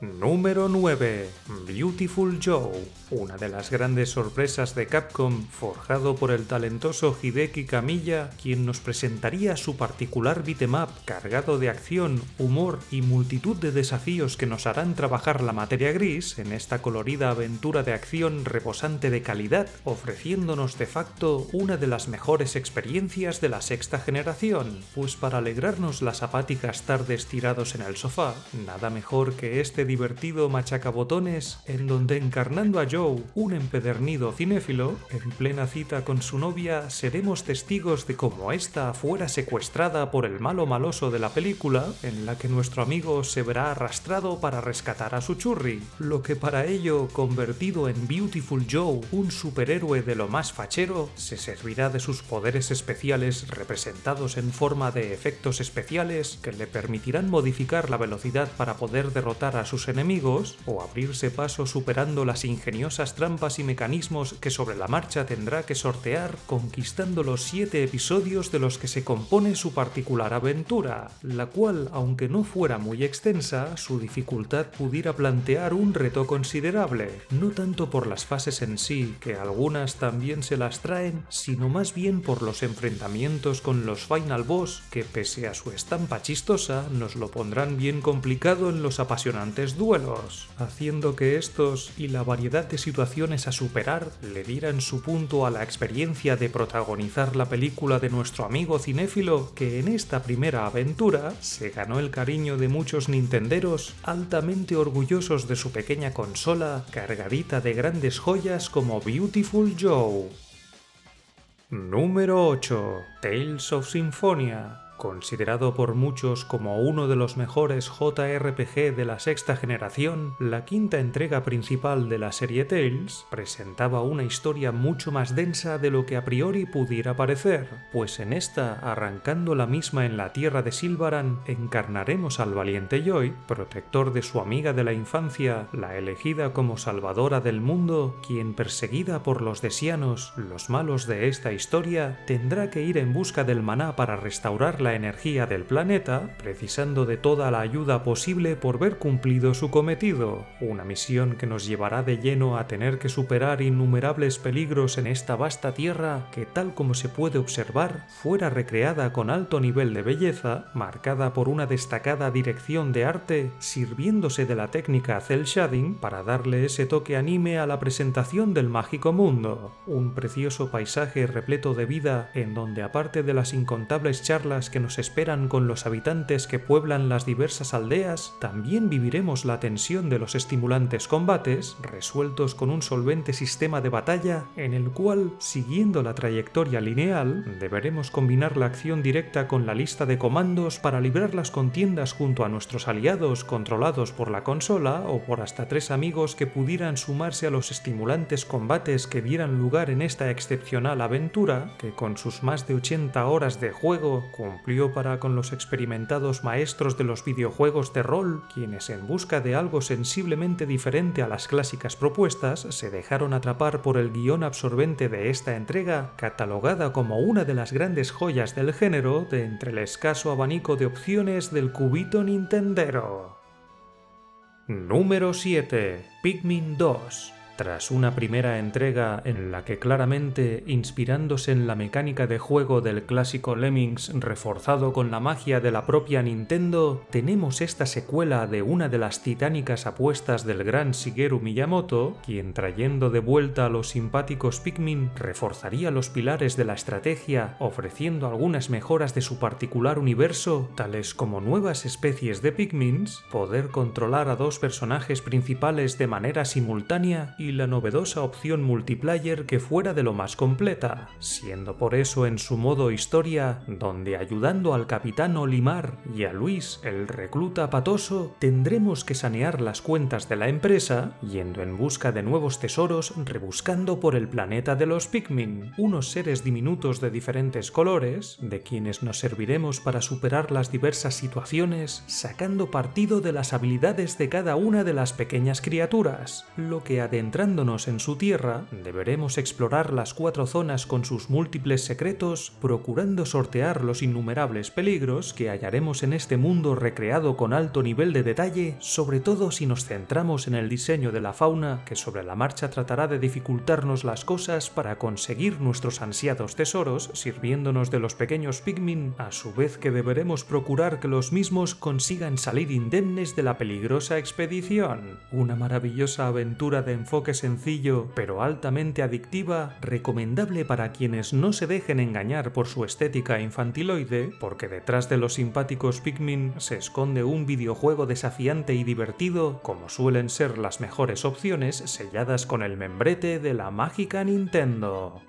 Número 9. Beautiful Joe, una de las grandes sorpresas de Capcom, forjado por el talentoso Hideki Kamiya, quien nos presentaría su particular beat'em up cargado de acción, humor y multitud de desafíos que nos harán trabajar la materia gris en esta colorida aventura de acción rebosante de calidad, ofreciéndonos de facto una de las mejores experiencias de la sexta generación, pues para alegrarnos las apáticas tardes tirados en el sofá, nada mejor que este divertido machacabotones en donde, encarnando a Joe, un empedernido cinéfilo, en plena cita con su novia, seremos testigos de cómo ésta fuera secuestrada por el malo maloso de la película, en la que nuestro amigo se verá arrastrado para rescatar a su churri, lo que para ello, convertido en Beautiful Joe, un superhéroe de lo más fachero, se servirá de sus poderes especiales representados en forma de efectos especiales que le permitirán modificar la velocidad para poder derrotar a sus enemigos o abrirse paso superando las ingeniosas trampas y mecanismos que sobre la marcha tendrá que sortear, conquistando los 7 episodios de los que se compone su particular aventura, la cual, aunque no fuera muy extensa, su dificultad pudiera plantear un reto considerable, no tanto por las fases en sí, que algunas también se las traen, sino más bien por los enfrentamientos con los Final Boss, que pese a su estampa chistosa, nos lo pondrán bien complicado en los apasionantes duelos, haciendo que estos y la variedad de situaciones a superar le dieran su punto a la experiencia de protagonizar la película de nuestro amigo cinéfilo, que en esta primera aventura se ganó el cariño de muchos nintenderos altamente orgullosos de su pequeña consola cargadita de grandes joyas como Beautiful Joe. Número 8. Tales of Symphonia. Considerado por muchos como uno de los mejores JRPG de la sexta generación, la quinta entrega principal de la serie Tales presentaba una historia mucho más densa de lo que a priori pudiera parecer, pues en esta, arrancando la misma en la tierra de Silvaran, encarnaremos al valiente Joy, protector de su amiga de la infancia, la elegida como salvadora del mundo, quien, perseguida por los Desianos, los malos de esta historia, tendrá que ir en busca del maná para restaurar la energía del planeta, precisando de toda la ayuda posible por ver cumplido su cometido, una misión que nos llevará de lleno a tener que superar innumerables peligros en esta vasta tierra que, tal como se puede observar, fuera recreada con alto nivel de belleza, marcada por una destacada dirección de arte, sirviéndose de la técnica cel shading para darle ese toque anime a la presentación del mágico mundo, un precioso paisaje repleto de vida en donde, aparte de las incontables charlas que nos esperan con los habitantes que pueblan las diversas aldeas, también viviremos la tensión de los estimulantes combates, resueltos con un solvente sistema de batalla en el cual, siguiendo la trayectoria lineal, deberemos combinar la acción directa con la lista de comandos para librar las contiendas junto a nuestros aliados controlados por la consola o por hasta 3 amigos que pudieran sumarse a los estimulantes combates que dieran lugar en esta excepcional aventura, que con sus más de 80 horas de juego cumplió para con los experimentados maestros de los videojuegos de rol, quienes en busca de algo sensiblemente diferente a las clásicas propuestas se dejaron atrapar por el guión absorbente de esta entrega, catalogada como una de las grandes joyas del género de entre el escaso abanico de opciones del cubito nintendero. Número 7. Pikmin 2. Tras una primera entrega en la que claramente, inspirándose en la mecánica de juego del clásico Lemmings reforzado con la magia de la propia Nintendo, tenemos esta secuela de una de las titánicas apuestas del gran Shigeru Miyamoto, quien trayendo de vuelta a los simpáticos Pikmin reforzaría los pilares de la estrategia, ofreciendo algunas mejoras de su particular universo, tales como nuevas especies de Pikmins, poder controlar a dos personajes principales de manera simultánea y la novedosa opción multiplayer que fuera de lo más completa, siendo por eso en su modo historia, donde ayudando al capitán Olimar y a Luis, el recluta patoso, tendremos que sanear las cuentas de la empresa, yendo en busca de nuevos tesoros rebuscando por el planeta de los Pikmin, unos seres diminutos de diferentes colores, de quienes nos serviremos para superar las diversas situaciones, sacando partido de las habilidades de cada una de las pequeñas criaturas, lo que adentrándonos en su tierra, deberemos explorar las 4 zonas con sus múltiples secretos, procurando sortear los innumerables peligros que hallaremos en este mundo recreado con alto nivel de detalle, sobre todo si nos centramos en el diseño de la fauna, que sobre la marcha tratará de dificultarnos las cosas para conseguir nuestros ansiados tesoros, sirviéndonos de los pequeños Pikmin, a su vez que deberemos procurar que los mismos consigan salir indemnes de la peligrosa expedición. Una maravillosa aventura de enfoque sencillo, pero altamente adictiva, recomendable para quienes no se dejen engañar por su estética infantiloide, porque detrás de los simpáticos Pikmin se esconde un videojuego desafiante y divertido, como suelen ser las mejores opciones selladas con el membrete de la mágica Nintendo.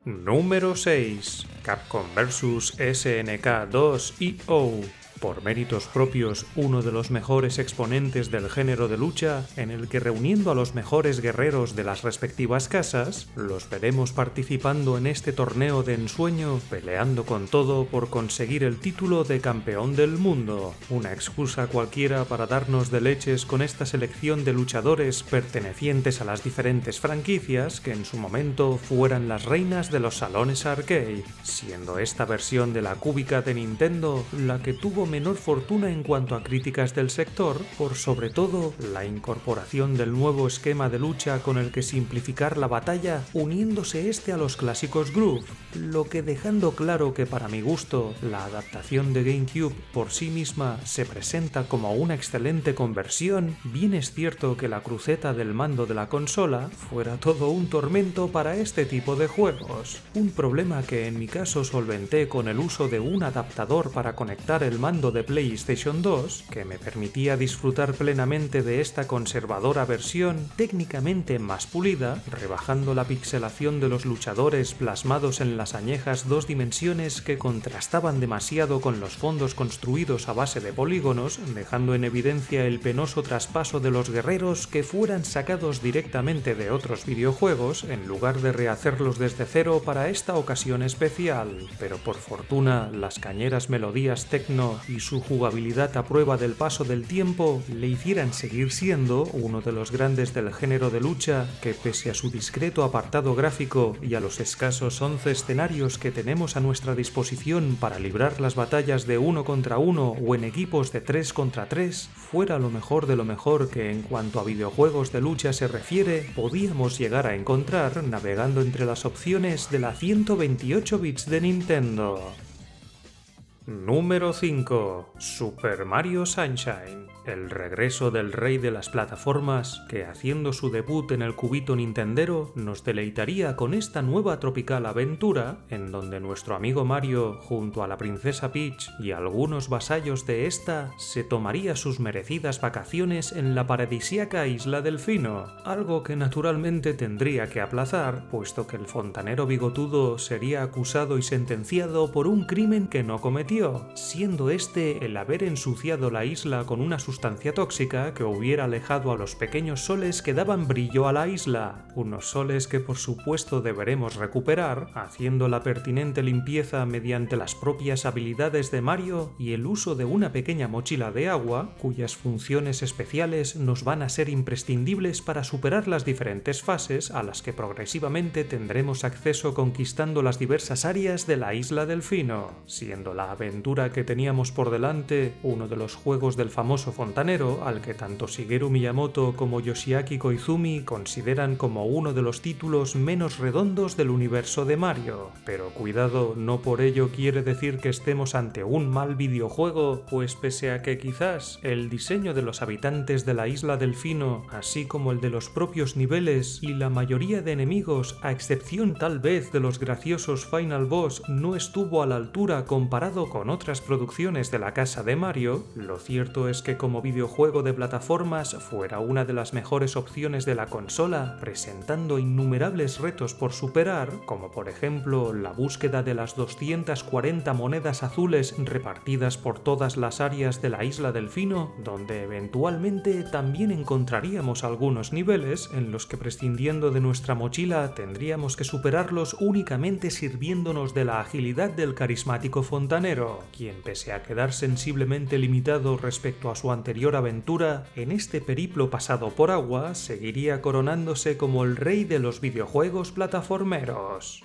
Número 6. Capcom vs SNK 2-EO. Por méritos propios, uno de los mejores exponentes del género de lucha, en el que reuniendo a los mejores guerreros de las respectivas casas, los veremos participando en este torneo de ensueño, peleando con todo por conseguir el título de campeón del mundo. Una excusa cualquiera para darnos de leches con esta selección de luchadores pertenecientes a las diferentes franquicias que en su momento fueran las reinas de los salones arcade, siendo esta versión de la cúbica de Nintendo la que tuvo menor fortuna en cuanto a críticas del sector, por sobre todo la incorporación del nuevo esquema de lucha con el que simplificar la batalla, uniéndose este a los clásicos Groove, lo que dejando claro que para mi gusto la adaptación de GameCube por sí misma se presenta como una excelente conversión. Bien es cierto que la cruceta del mando de la consola fuera todo un tormento para este tipo de juegos, un problema que en mi caso solventé con el uso de un adaptador para conectar el mando de PlayStation 2, que me permitía disfrutar plenamente de esta conservadora versión técnicamente más pulida, rebajando la pixelación de los luchadores plasmados en las añejas 2 dimensiones que contrastaban demasiado con los fondos construidos a base de polígonos, dejando en evidencia el penoso traspaso de los guerreros que fueran sacados directamente de otros videojuegos en lugar de rehacerlos desde cero para esta ocasión especial. Pero por fortuna, las cañeras melodías techno y su jugabilidad a prueba del paso del tiempo le hicieran seguir siendo uno de los grandes del género de lucha que, pese a su discreto apartado gráfico y a los escasos 11 escenarios que tenemos a nuestra disposición para librar las batallas de 1 contra 1 o en equipos de 3 contra 3, fuera lo mejor de lo mejor que en cuanto a videojuegos de lucha se refiere podíamos llegar a encontrar navegando entre las opciones de la 128 bits de Nintendo. Número 5. Super Mario Sunshine. El regreso del rey de las plataformas, que haciendo su debut en el cubito nintendero, nos deleitaría con esta nueva tropical aventura, en donde nuestro amigo Mario, junto a la princesa Peach y algunos vasallos de esta, se tomaría sus merecidas vacaciones en la paradisíaca Isla Delfino, algo que naturalmente tendría que aplazar, puesto que el fontanero bigotudo sería acusado y sentenciado por un crimen que no cometió, siendo este el haber ensuciado la isla con una sustancia tóxica que hubiera alejado a los pequeños soles que daban brillo a la isla, unos soles que por supuesto deberemos recuperar, haciendo la pertinente limpieza mediante las propias habilidades de Mario y el uso de una pequeña mochila de agua, cuyas funciones especiales nos van a ser imprescindibles para superar las diferentes fases a las que progresivamente tendremos acceso conquistando las diversas áreas de la Isla Delfino, siendo la aventura aventura que teníamos por delante, uno de los juegos del famoso fontanero, al que tanto Shigeru Miyamoto como Yoshiaki Koizumi consideran como uno de los títulos menos redondos del universo de Mario. Pero cuidado, no por ello quiere decir que estemos ante un mal videojuego, pues pese a que quizás el diseño de los habitantes de la isla Delfino, así como el de los propios niveles y la mayoría de enemigos, a excepción tal vez de los graciosos Final Boss, no estuvo a la altura comparado con otras producciones de la casa de Mario, lo cierto es que como videojuego de plataformas fuera una de las mejores opciones de la consola, presentando innumerables retos por superar, como por ejemplo la búsqueda de las 240 monedas azules repartidas por todas las áreas de la isla Delfino, donde eventualmente también encontraríamos algunos niveles en los que, prescindiendo de nuestra mochila, tendríamos que superarlos únicamente sirviéndonos de la agilidad del carismático fontanero, quien pese a quedar sensiblemente limitado respecto a su anterior aventura, en este periplo pasado por agua seguiría coronándose como el rey de los videojuegos plataformeros.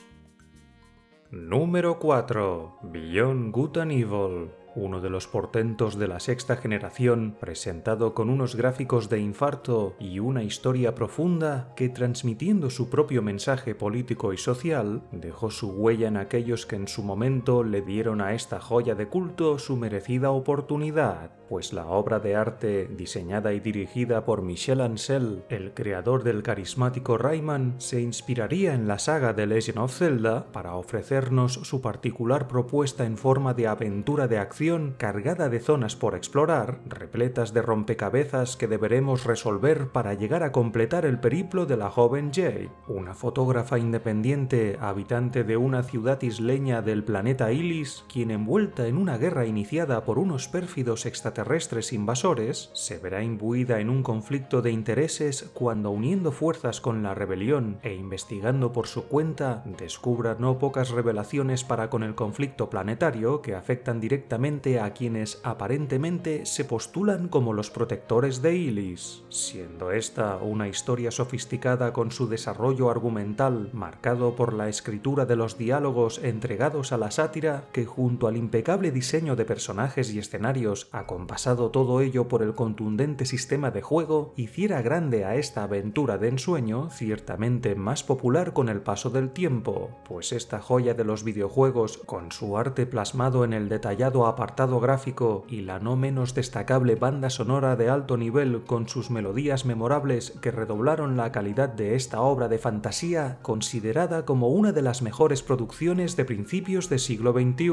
Número 4. Beyond Good and Evil. Uno de los portentos de la sexta generación, presentado con unos gráficos de infarto y una historia profunda que, transmitiendo su propio mensaje político y social, dejó su huella en aquellos que en su momento le dieron a esta joya de culto su merecida oportunidad, pues la obra de arte, diseñada y dirigida por Michel Ancel, el creador del carismático Rayman, se inspiraría en la saga de Legend of Zelda para ofrecernos su particular propuesta en forma de aventura de acción cargada de zonas por explorar, repletas de rompecabezas que deberemos resolver para llegar a completar el periplo de la joven Jade, una fotógrafa independiente habitante de una ciudad isleña del planeta Ilis, quien, envuelta en una guerra iniciada por unos pérfidos extraterrestres invasores, se verá imbuida en un conflicto de intereses cuando, uniendo fuerzas con la rebelión e investigando por su cuenta, descubra no pocas revelaciones para con el conflicto planetario que afectan directamente a quienes aparentemente se postulan como los protectores de Ilis, siendo esta una historia sofisticada con su desarrollo argumental marcado por la escritura de los diálogos entregados a la sátira, que junto al impecable diseño de personajes y escenarios, acompasado todo ello por el contundente sistema de juego, hiciera grande a esta aventura de ensueño, ciertamente más popular con el paso del tiempo, pues esta joya de los videojuegos, con su arte plasmado en el detallado apartado gráfico y la no menos destacable banda sonora de alto nivel con sus melodías memorables que redoblaron la calidad de esta obra de fantasía, considerada como una de las mejores producciones de principios del siglo XXI,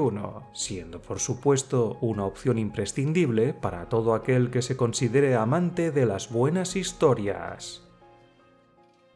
siendo por supuesto una opción imprescindible para todo aquel que se considere amante de las buenas historias.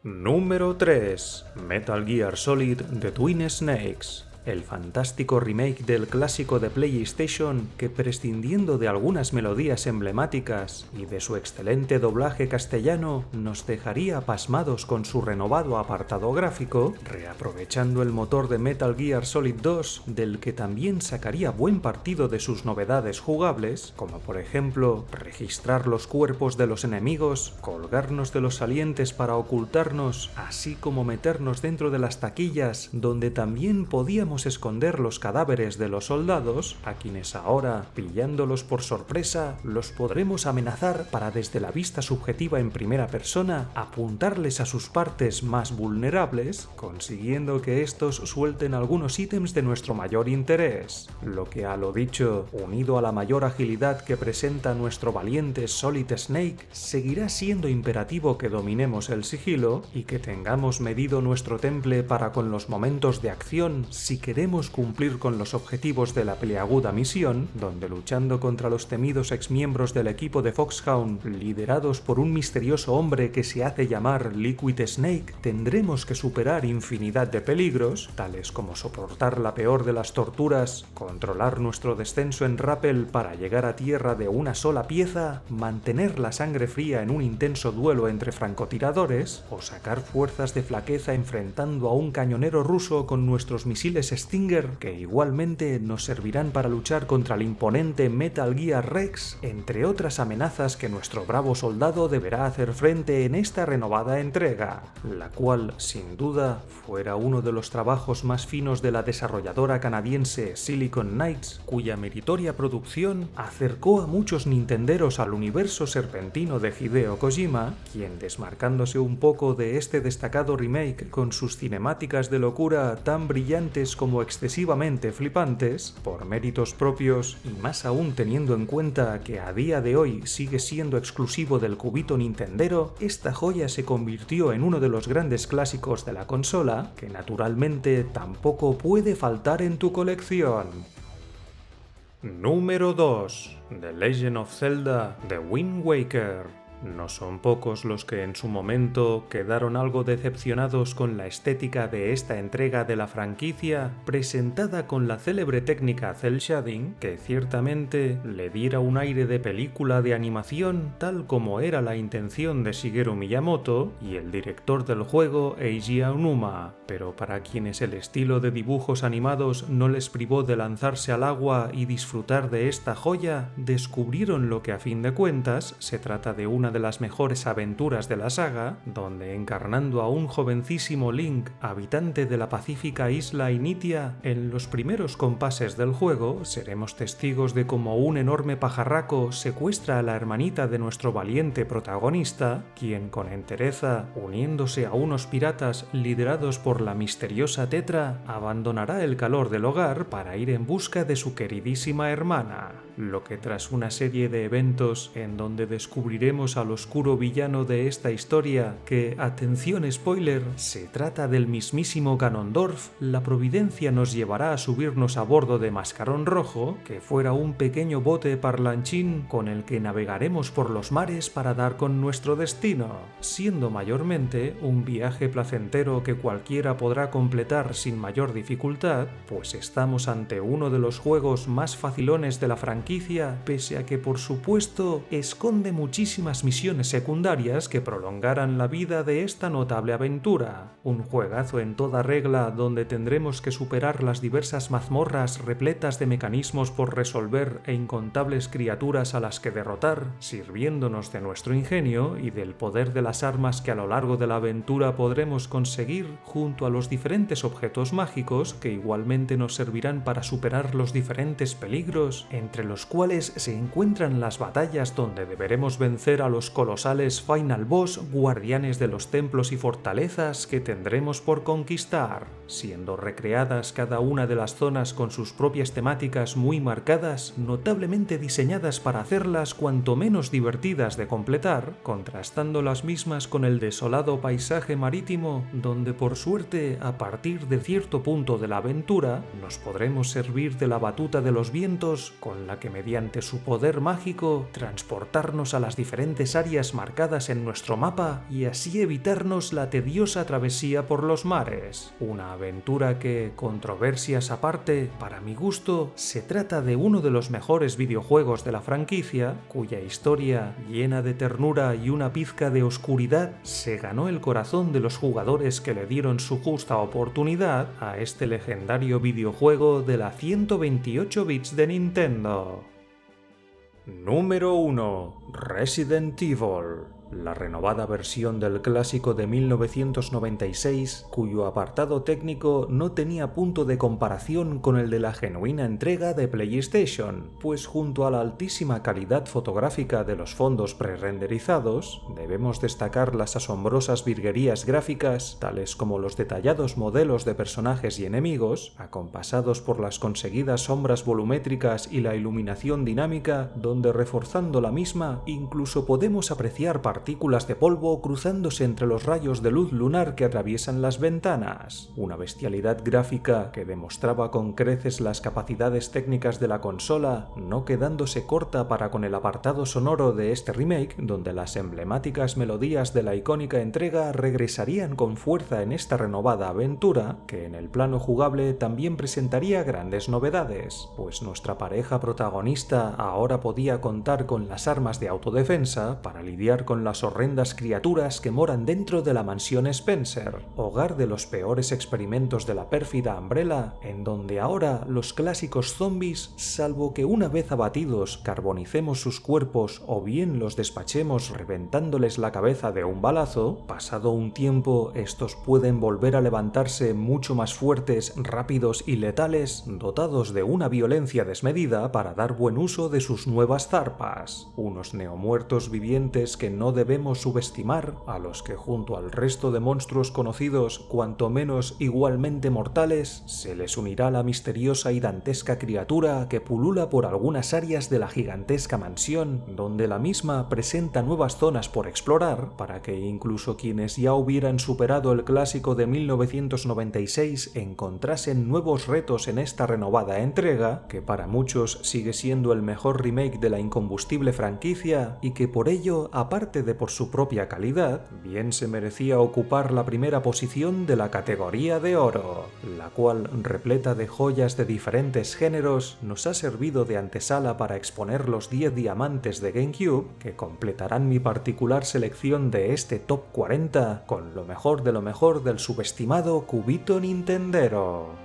Número 3. Metal Gear Solid The Twin Snakes. El fantástico remake del clásico de PlayStation que, prescindiendo de algunas melodías emblemáticas y de su excelente doblaje castellano, nos dejaría pasmados con su renovado apartado gráfico, reaprovechando el motor de Metal Gear Solid 2, del que también sacaría buen partido de sus novedades jugables, como por ejemplo registrar los cuerpos de los enemigos, colgarnos de los salientes para ocultarnos, así como meternos dentro de las taquillas, donde también podíamos esconder los cadáveres de los soldados, a quienes ahora, pillándolos por sorpresa, los podremos amenazar para, desde la vista subjetiva en primera persona, apuntarles a sus partes más vulnerables, consiguiendo que estos suelten algunos ítems de nuestro mayor interés, lo que, a lo dicho, unido a la mayor agilidad que presenta nuestro valiente Solid Snake, seguirá siendo imperativo que dominemos el sigilo y que tengamos medido nuestro temple para, con los momentos de acción, si queremos cumplir con los objetivos de la peleaguda misión, donde, luchando contra los temidos exmiembros del equipo de Foxhound, liderados por un misterioso hombre que se hace llamar Liquid Snake, tendremos que superar infinidad de peligros, tales como soportar la peor de las torturas, controlar nuestro descenso en rappel para llegar a tierra de una sola pieza, mantener la sangre fría en un intenso duelo entre francotiradores, o sacar fuerzas de flaqueza enfrentando a un cañonero ruso con nuestros misiles Stinger, que igualmente nos servirán para luchar contra el imponente Metal Gear Rex, entre otras amenazas que nuestro bravo soldado deberá hacer frente en esta renovada entrega, la cual, sin duda, fuera uno de los trabajos más finos de la desarrolladora canadiense Silicon Knights, cuya meritoria producción acercó a muchos nintenderos al universo serpentino de Hideo Kojima, quien, desmarcándose un poco de este destacado remake con sus cinemáticas de locura tan brillantes como excesivamente flipantes, por méritos propios y más aún teniendo en cuenta que a día de hoy sigue siendo exclusivo del cubito nintendero, esta joya se convirtió en uno de los grandes clásicos de la consola, que naturalmente tampoco puede faltar en tu colección. Número 2. The Legend of Zelda: The Wind Waker. No son pocos los que en su momento quedaron algo decepcionados con la estética de esta entrega de la franquicia, presentada con la célebre técnica cel shading, que ciertamente le diera un aire de película de animación tal como era la intención de Shigeru Miyamoto y el director del juego Eiji Aonuma, pero para quienes el estilo de dibujos animados no les privó de lanzarse al agua y disfrutar de esta joya, descubrieron lo que a fin de cuentas se trata de una de las mejores aventuras de la saga, donde encarnando a un jovencísimo Link, habitante de la pacífica isla Initia, en los primeros compases del juego seremos testigos de cómo un enorme pajarraco secuestra a la hermanita de nuestro valiente protagonista, quien con entereza, uniéndose a unos piratas liderados por la misteriosa Tetra, abandonará el calor del hogar para ir en busca de su queridísima hermana, lo que tras una serie de eventos en donde descubriremos al oscuro villano de esta historia, que, atención spoiler, se trata del mismísimo Ganondorf, la providencia nos llevará a subirnos a bordo de Mascarón Rojo, que fuera un pequeño bote parlanchín con el que navegaremos por los mares para dar con nuestro destino, siendo mayormente un viaje placentero que cualquiera podrá completar sin mayor dificultad, pues estamos ante uno de los juegos más facilones de la franquicia, pese a que por supuesto esconde muchísimas misiones secundarias que prolongarán la vida de esta notable aventura. Un juegazo en toda regla donde tendremos que superar las diversas mazmorras repletas de mecanismos por resolver e incontables criaturas a las que derrotar, sirviéndonos de nuestro ingenio y del poder de las armas que a lo largo de la aventura podremos conseguir, junto a los diferentes objetos mágicos que igualmente nos servirán para superar los diferentes peligros, entre los cuales se encuentran las batallas donde deberemos vencer a los colosales Final Boss, guardianes de los templos y fortalezas que tendremos por conquistar, siendo recreadas cada una de las zonas con sus propias temáticas muy marcadas, notablemente diseñadas para hacerlas cuanto menos divertidas de completar, contrastando las mismas con el desolado paisaje marítimo, donde por suerte, a partir de cierto punto de la aventura, nos podremos servir de la batuta de los vientos, con la que mediante su poder mágico transportarnos a las diferentes áreas marcadas en nuestro mapa y así evitarnos la tediosa travesía por los mares. Una aventura que, controversias aparte, para mi gusto, se trata de uno de los mejores videojuegos de la franquicia, cuya historia, llena de ternura y una pizca de oscuridad, se ganó el corazón de los jugadores que le dieron su justa oportunidad a este legendario videojuego de la 128 bits de Nintendo. Número 1. Resident Evil. La renovada versión del clásico de 1996, cuyo apartado técnico no tenía punto de comparación con el de la genuina entrega de PlayStation, pues junto a la altísima calidad fotográfica de los fondos prerenderizados, debemos destacar las asombrosas virguerías gráficas, tales como los detallados modelos de personajes y enemigos, acompasados por las conseguidas sombras volumétricas y la iluminación dinámica, donde reforzando la misma, incluso podemos apreciar partículas de polvo cruzándose entre los rayos de luz lunar que atraviesan las ventanas. Una bestialidad gráfica que demostraba con creces las capacidades técnicas de la consola, no quedándose corta para con el apartado sonoro de este remake, donde las emblemáticas melodías de la icónica entrega regresarían con fuerza en esta renovada aventura, que en el plano jugable también presentaría grandes novedades, pues nuestra pareja protagonista ahora podía contar con las armas de autodefensa para lidiar con con las horrendas criaturas que moran dentro de la mansión Spencer, hogar de los peores experimentos de la pérfida Umbrella, en donde ahora los clásicos zombies, salvo que una vez abatidos carbonicemos sus cuerpos o bien los despachemos reventándoles la cabeza de un balazo, pasado un tiempo estos pueden volver a levantarse mucho más fuertes, rápidos y letales, dotados de una violencia desmedida para dar buen uso de sus nuevas zarpas. Unos neomuertos vivientes que no debemos subestimar, a los que junto al resto de monstruos conocidos, cuanto menos igualmente mortales, se les unirá la misteriosa y dantesca criatura que pulula por algunas áreas de la gigantesca mansión, donde la misma presenta nuevas zonas por explorar, para que incluso quienes ya hubieran superado el clásico de 1996 encontrasen nuevos retos en esta renovada entrega, que para muchos sigue siendo el mejor remake de la incombustible franquicia y que por ello, aparte de por su propia calidad, bien se merecía ocupar la primera posición de la categoría de oro, la cual, repleta de joyas de diferentes géneros, nos ha servido de antesala para exponer los 10 diamantes de GameCube que completarán mi particular selección de este top 40 con lo mejor del subestimado cubito nintendero.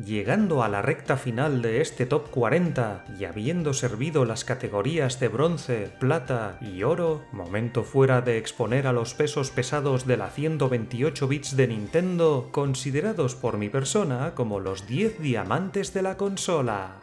Llegando a la recta final de este top 40 y habiendo servido las categorías de bronce, plata y oro, momento fuera de exponer a los pesos pesados de la 128 bits de Nintendo, considerados por mi persona como los 10 diamantes de la consola.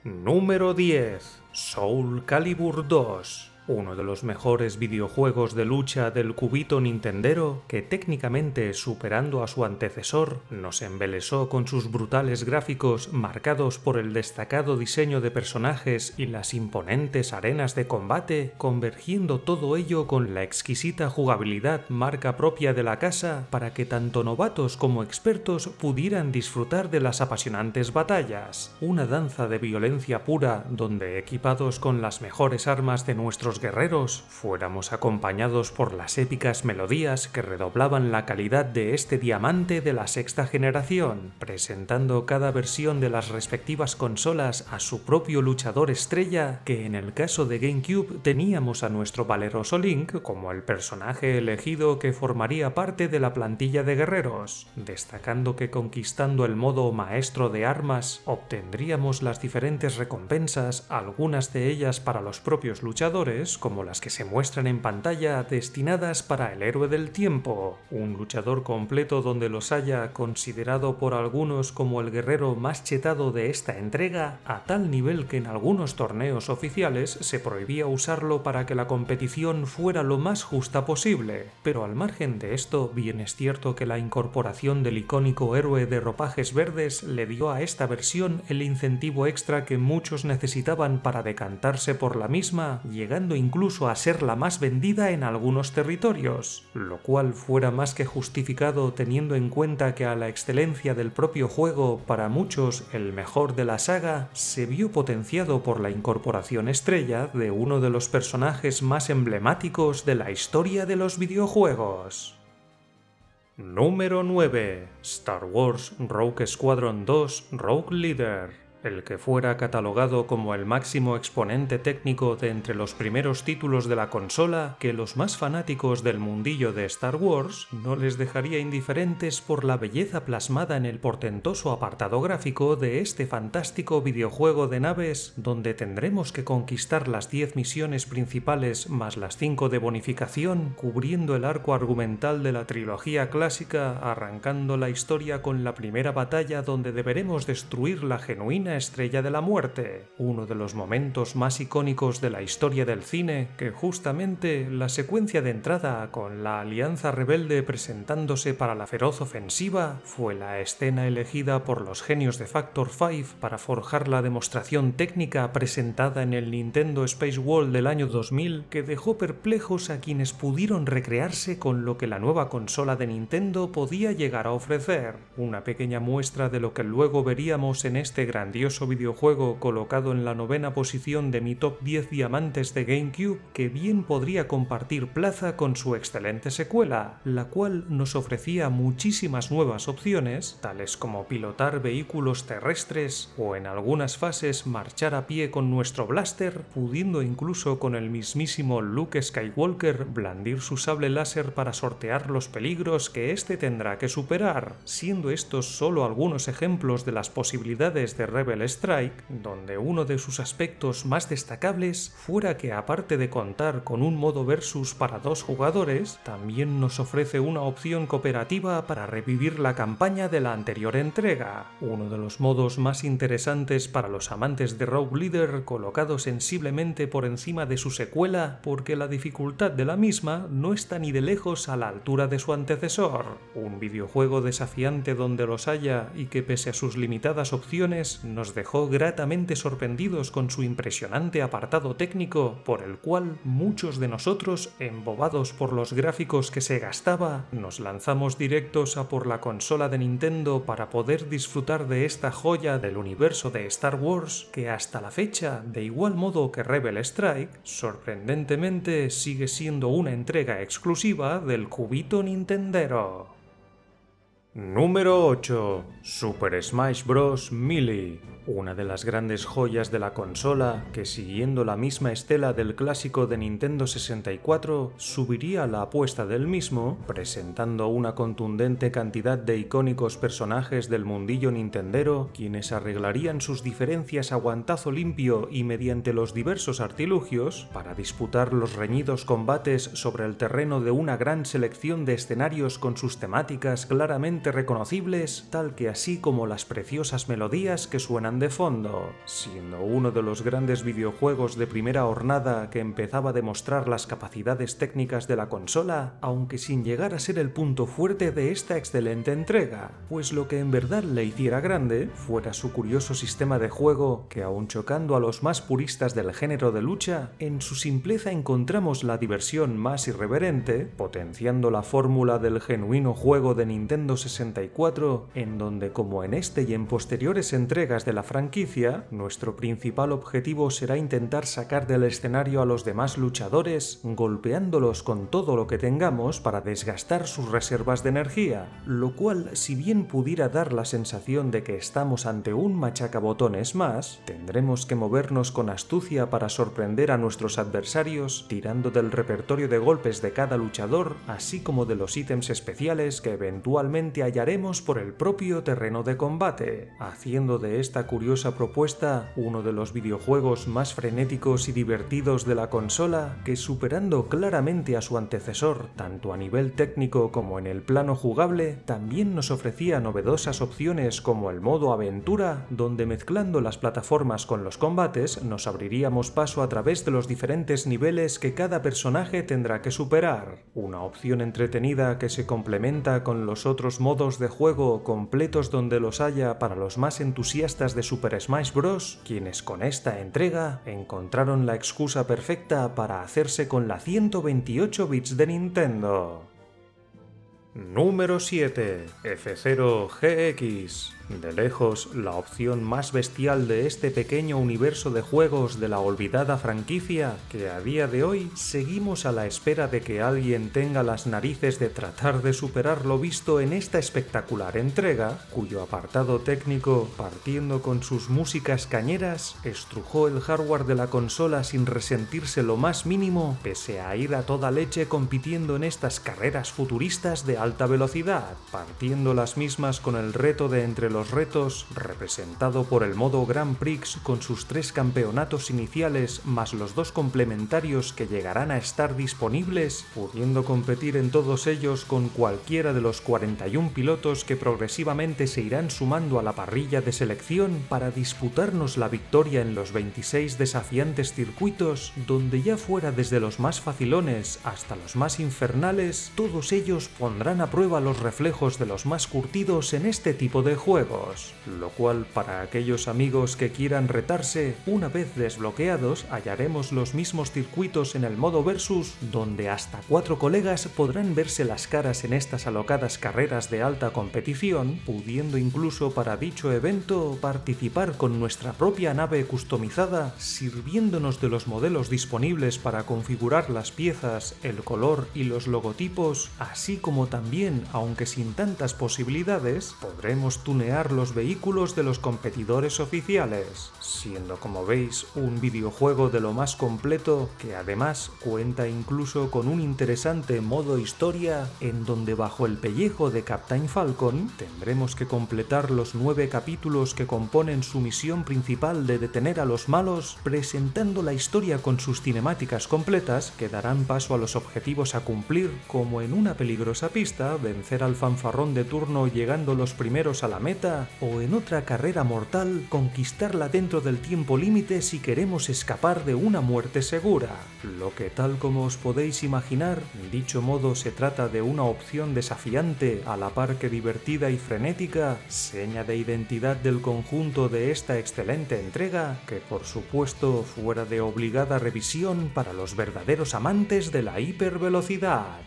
Número 10. Soul Calibur 2. Uno de los mejores videojuegos de lucha del cubito nintendero que técnicamente, superando a su antecesor, nos embelesó con sus brutales gráficos marcados por el destacado diseño de personajes y las imponentes arenas de combate, convergiendo todo ello con la exquisita jugabilidad marca propia de la casa para que tanto novatos como expertos pudieran disfrutar de las apasionantes batallas. Una danza de violencia pura donde, equipados con las mejores armas de nuestros guerreros, fuéramos acompañados por las épicas melodías que redoblaban la calidad de este diamante de la sexta generación, presentando cada versión de las respectivas consolas a su propio luchador estrella, que en el caso de GameCube teníamos a nuestro valeroso Link como el personaje elegido que formaría parte de la plantilla de guerreros, destacando que conquistando el modo maestro de armas obtendríamos las diferentes recompensas, algunas de ellas para los propios luchadores, como las que se muestran en pantalla destinadas para el héroe del tiempo, un luchador completo donde los haya considerado por algunos como el guerrero más chetado de esta entrega, a tal nivel que en algunos torneos oficiales se prohibía usarlo para que la competición fuera lo más justa posible. Pero al margen de esto, bien es cierto que la incorporación del icónico héroe de ropajes verdes le dio a esta versión el incentivo extra que muchos necesitaban para decantarse por la misma, llegando incluso a ser la más vendida en algunos territorios, lo cual fuera más que justificado teniendo en cuenta que a la excelencia del propio juego, para muchos el mejor de la saga, se vio potenciado por la incorporación estrella de uno de los personajes más emblemáticos de la historia de los videojuegos. Número 9. Star Wars Rogue Squadron 2 Rogue Leader. El que fuera catalogado como el máximo exponente técnico de entre los primeros títulos de la consola, que los más fanáticos del mundillo de Star Wars no les dejaría indiferentes por la belleza plasmada en el portentoso apartado gráfico de este fantástico videojuego de naves, donde tendremos que conquistar las 10 misiones principales más las 5 de bonificación, cubriendo el arco argumental de la trilogía clásica, arrancando la historia con la primera batalla donde deberemos destruir la genuina Estrella de la Muerte, uno de los momentos más icónicos de la historia del cine, que justamente la secuencia de entrada con la Alianza Rebelde presentándose para la feroz ofensiva fue la escena elegida por los genios de Factor 5 para forjar la demostración técnica presentada en el Nintendo Space World del año 2000, que dejó perplejos a quienes pudieron recrearse con lo que la nueva consola de Nintendo podía llegar a ofrecer, una pequeña muestra de lo que luego veríamos en este grandioso grandioso videojuego colocado en la 9ª posición de mi top 10 diamantes de GameCube, que bien podría compartir plaza con su excelente secuela, la cual nos ofrecía muchísimas nuevas opciones, tales como pilotar vehículos terrestres o en algunas fases marchar a pie con nuestro blaster, pudiendo incluso con el mismísimo Luke Skywalker blandir su sable láser para sortear los peligros que éste tendrá que superar, siendo estos solo algunos ejemplos de las posibilidades de Rebel Strike, donde uno de sus aspectos más destacables fuera que, aparte de contar con un modo versus para 2 jugadores, también nos ofrece una opción cooperativa para revivir la campaña de la anterior entrega, uno de los modos más interesantes para los amantes de Rogue Leader, colocado sensiblemente por encima de su secuela porque la dificultad de la misma no está ni de lejos a la altura de su antecesor, un videojuego desafiante donde los haya y que pese a sus limitadas opciones nos dejó gratamente sorprendidos con su impresionante apartado técnico, por el cual muchos de nosotros, embobados por los gráficos que se gastaba, nos lanzamos directos a por la consola de Nintendo para poder disfrutar de esta joya del universo de Star Wars que hasta la fecha, de igual modo que Rebel Strike, sorprendentemente sigue siendo una entrega exclusiva del cubito nintendero. Número 8. Super Smash Bros. Melee, una de las grandes joyas de la consola que, siguiendo la misma estela del clásico de Nintendo 64, subiría a la apuesta del mismo, presentando una contundente cantidad de icónicos personajes del mundillo nintendero, quienes arreglarían sus diferencias a guantazo limpio y mediante los diversos artilugios para disputar los reñidos combates sobre el terreno de una gran selección de escenarios con sus temáticas claramente reconocibles, tal que así como las preciosas melodías que suenan de fondo, siendo uno de los grandes videojuegos de primera hornada que empezaba a demostrar las capacidades técnicas de la consola, aunque sin llegar a ser el punto fuerte de esta excelente entrega, pues lo que en verdad le hiciera grande fuera su curioso sistema de juego que, aun chocando a los más puristas del género de lucha, en su simpleza encontramos la diversión más irreverente, potenciando la fórmula del genuino juego de Nintendo 64, en donde, como en este y en posteriores entregas de la franquicia, nuestro principal objetivo será intentar sacar del escenario a los demás luchadores, golpeándolos con todo lo que tengamos para desgastar sus reservas de energía, lo cual, si bien pudiera dar la sensación de que estamos ante un machacabotones más, tendremos que movernos con astucia para sorprender a nuestros adversarios, tirando del repertorio de golpes de cada luchador, así como de los ítems especiales que eventualmente hallaremos por el propio terreno de combate, haciendo de esta curiosa propuesta uno de los videojuegos más frenéticos y divertidos de la consola, que, superando claramente a su antecesor tanto a nivel técnico como en el plano jugable, también nos ofrecía novedosas opciones como el modo aventura, donde mezclando las plataformas con los combates nos abriríamos paso a través de los diferentes niveles que cada personaje tendrá que superar, una opción entretenida que se complementa con los otros modos de juego completos donde los haya para los más entusiastas de Super Smash Bros., quienes con esta entrega encontraron la excusa perfecta para hacerse con la 128 bits de Nintendo. Número 7. F0 GX. De lejos, la opción más bestial de este pequeño universo de juegos de la olvidada franquicia, que a día de hoy seguimos a la espera de que alguien tenga las narices de tratar de superar lo visto en esta espectacular entrega, cuyo apartado técnico, partiendo con sus músicas cañeras, estrujó el hardware de la consola sin resentirse lo más mínimo, pese a ir a toda leche compitiendo en estas carreras futuristas de alta velocidad, partiendo las mismas con el reto de entre los retos, representado por el modo Grand Prix con sus 3 campeonatos iniciales más los 2 complementarios que llegarán a estar disponibles, pudiendo competir en todos ellos con cualquiera de los 41 pilotos que progresivamente se irán sumando a la parrilla de selección para disputarnos la victoria en los 26 desafiantes circuitos, donde ya fuera desde los más facilones hasta los más infernales, todos ellos pondrán a prueba los reflejos de los más curtidos en este tipo de juego, juegos, lo cual para aquellos amigos que quieran retarse, una vez desbloqueados hallaremos los mismos circuitos en el modo versus, donde hasta 4 colegas podrán verse las caras en estas alocadas carreras de alta competición, pudiendo incluso para dicho evento participar con nuestra propia nave customizada, sirviéndonos de los modelos disponibles para configurar las piezas, el color y los logotipos, así como también, aunque sin tantas posibilidades, podremos tunear los vehículos de los competidores oficiales, siendo como veis un videojuego de lo más completo que además cuenta incluso con un interesante modo historia en donde bajo el pellejo de Captain Falcon tendremos que completar los 9 capítulos que componen su misión principal de detener a los malos, presentando la historia con sus cinemáticas completas que darán paso a los objetivos a cumplir, como en una peligrosa pista vencer al fanfarrón de turno llegando los primeros a la meta, o en otra carrera mortal conquistarla dentro del tiempo límite si queremos escapar de una muerte segura. Lo que tal como os podéis imaginar, dicho modo se trata de una opción desafiante a la par que divertida y frenética, seña de identidad del conjunto de esta excelente entrega, que por supuesto fuera de obligada revisión para los verdaderos amantes de la hipervelocidad.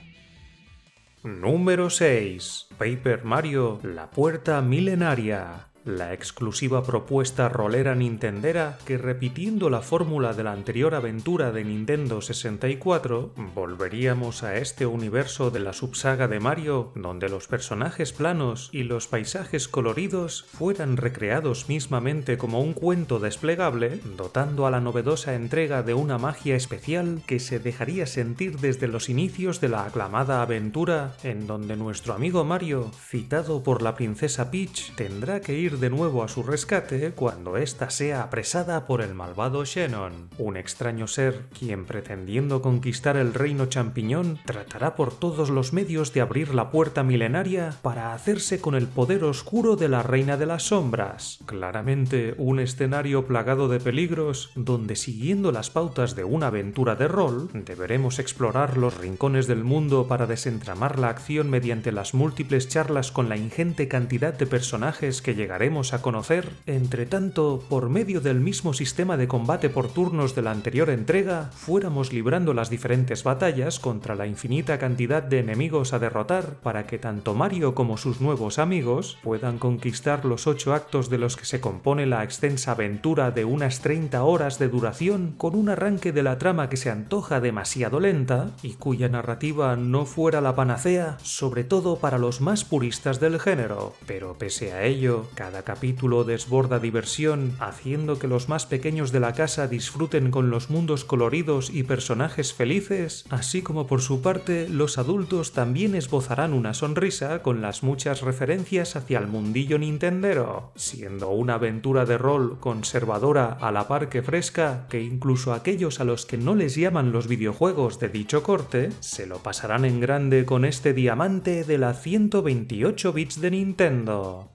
Número 6. Paper Mario: La Puerta Milenaria. La exclusiva propuesta rolera nintendera que, repitiendo la fórmula de la anterior aventura de Nintendo 64, volveríamos a este universo de la subsaga de Mario, donde los personajes planos y los paisajes coloridos fueran recreados mismamente como un cuento desplegable, dotando a la novedosa entrega de una magia especial que se dejaría sentir desde los inicios de la aclamada aventura, en donde nuestro amigo Mario, citado por la princesa Peach, tendrá que ir de nuevo a su rescate cuando ésta sea apresada por el malvado Xenon, un extraño ser quien, pretendiendo conquistar el reino champiñón, tratará por todos los medios de abrir la puerta milenaria para hacerse con el poder oscuro de la Reina de las Sombras. Claramente un escenario plagado de peligros, donde siguiendo las pautas de una aventura de rol, deberemos explorar los rincones del mundo para desentramar la acción mediante las múltiples charlas con la ingente cantidad de personajes que llegaremos a conocer. Entre tanto, por medio del mismo sistema de combate por turnos de la anterior entrega, fuéramos librando las diferentes batallas contra la infinita cantidad de enemigos a derrotar para que tanto Mario como sus nuevos amigos puedan conquistar los 8 actos de los que se compone la extensa aventura de unas 30 horas de duración, con un arranque de la trama que se antoja demasiado lenta y cuya narrativa no fuera la panacea, sobre todo para los más puristas del género. Pero pese a ello, cada capítulo desborda diversión, haciendo que los más pequeños de la casa disfruten con los mundos coloridos y personajes felices, así como por su parte los adultos también esbozarán una sonrisa con las muchas referencias hacia el mundillo nintendero, siendo una aventura de rol conservadora a la par que fresca, que incluso aquellos a los que no les llaman los videojuegos de dicho corte, se lo pasarán en grande con este diamante de la 128 bits de Nintendo.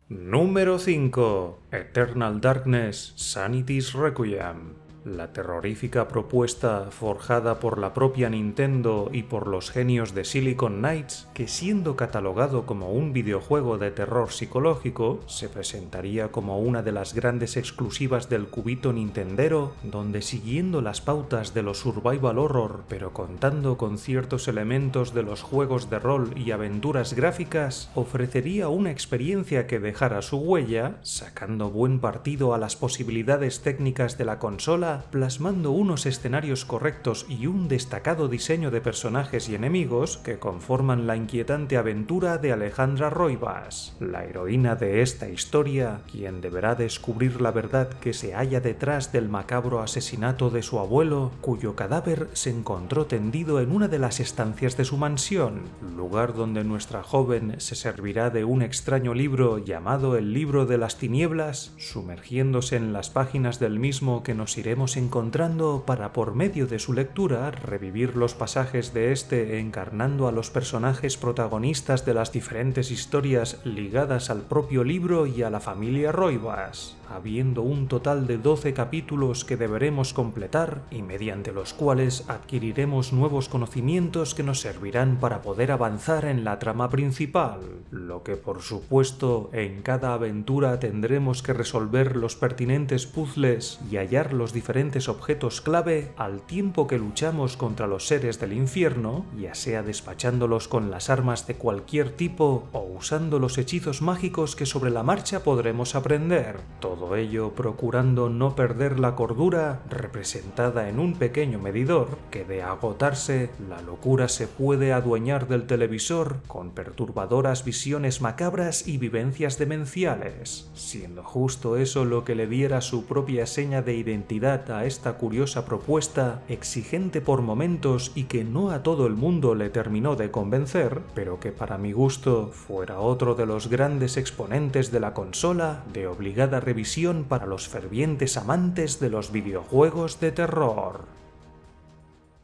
Número 5. Eternal Darkness: Sanity's Requiem. La terrorífica propuesta forjada por la propia Nintendo y por los genios de Silicon Knights, que siendo catalogado como un videojuego de terror psicológico, se presentaría como una de las grandes exclusivas del cubito nintendero, donde siguiendo las pautas de los survival horror, pero contando con ciertos elementos de los juegos de rol y aventuras gráficas, ofrecería una experiencia que dejara su huella, sacando buen partido a las posibilidades técnicas de la consola, plasmando unos escenarios correctos y un destacado diseño de personajes y enemigos que conforman la inquietante aventura de Alejandra Roivas, la heroína de esta historia, quien deberá descubrir la verdad que se halla detrás del macabro asesinato de su abuelo, cuyo cadáver se encontró tendido en una de las estancias de su mansión, lugar donde nuestra joven se servirá de un extraño libro llamado el Libro de las Tinieblas, sumergiéndose en las páginas del mismo que nos iremos iremos encontrando para, por medio de su lectura, revivir los pasajes de este encarnando a los personajes protagonistas de las diferentes historias ligadas al propio libro y a la familia Roivas, habiendo un total de 12 capítulos que deberemos completar y mediante los cuales adquiriremos nuevos conocimientos que nos servirán para poder avanzar en la trama principal, lo que por supuesto en cada aventura tendremos que resolver los pertinentes puzzles y hallar los diferentes objetos clave al tiempo que luchamos contra los seres del infierno, ya sea despachándolos con las armas de cualquier tipo o usando los hechizos mágicos que sobre la marcha podremos aprender. Todo ello procurando no perder la cordura, representada en un pequeño medidor que, de agotarse, la locura se puede adueñar del televisor con perturbadoras visiones macabras y vivencias demenciales, siendo justo eso lo que le diera su propia seña de identidad a esta curiosa propuesta, exigente por momentos y que no a todo el mundo le terminó de convencer, pero que para mi gusto fuera otro de los grandes exponentes de la consola, de obligada revisión para los fervientes amantes de los videojuegos de terror.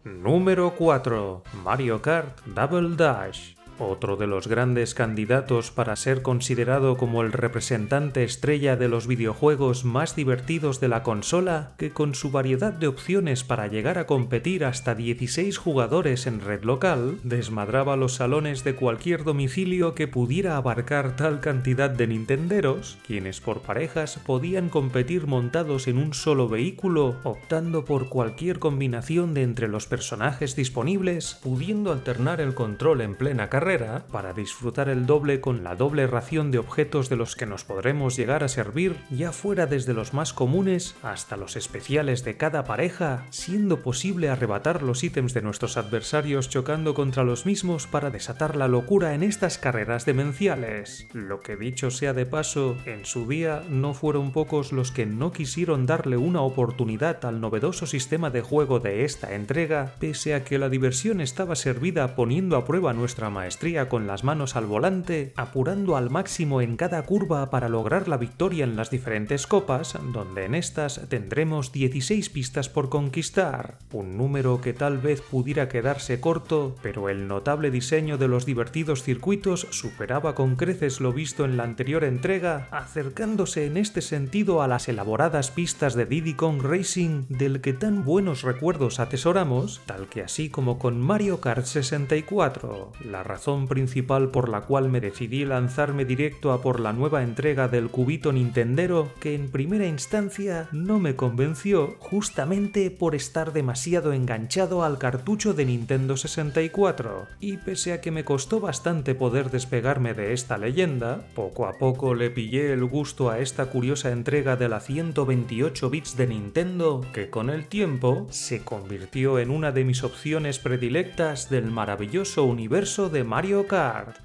Número 4. Mario Kart Double Dash. Otro de los grandes candidatos para ser considerado como el representante estrella de los videojuegos más divertidos de la consola, que con su variedad de opciones para llegar a competir hasta 16 jugadores en red local, desmadraba los salones de cualquier domicilio que pudiera abarcar tal cantidad de nintenderos, quienes por parejas podían competir montados en un solo vehículo, optando por cualquier combinación de entre los personajes disponibles, pudiendo alternar el control en plena carrera para disfrutar el doble con la doble ración de objetos de los que nos podremos llegar a servir, ya fuera desde los más comunes hasta los especiales de cada pareja, siendo posible arrebatar los ítems de nuestros adversarios chocando contra los mismos para desatar la locura en estas carreras demenciales. Lo que, dicho sea de paso, en su día no fueron pocos los que no quisieron darle una oportunidad al novedoso sistema de juego de esta entrega, pese a que la diversión estaba servida poniendo a prueba nuestra maestría con las manos al volante, apurando al máximo en cada curva para lograr la victoria en las diferentes copas, donde en estas tendremos 16 pistas por conquistar, un número que tal vez pudiera quedarse corto, pero el notable diseño de los divertidos circuitos superaba con creces lo visto en la anterior entrega, acercándose en este sentido a las elaboradas pistas de Diddy Kong Racing, del que tan buenos recuerdos atesoramos, tal que así como con Mario Kart 64. La razón principal por la cual me decidí lanzarme directo a por la nueva entrega del cubito nintendero, que en primera instancia no me convenció, justamente por estar demasiado enganchado al cartucho de Nintendo 64, y pese a que me costó bastante poder despegarme de esta leyenda, poco a poco le pillé el gusto a esta curiosa entrega de la 128 bits de Nintendo, que con el tiempo se convirtió en una de mis opciones predilectas del maravilloso universo de Mario Kart.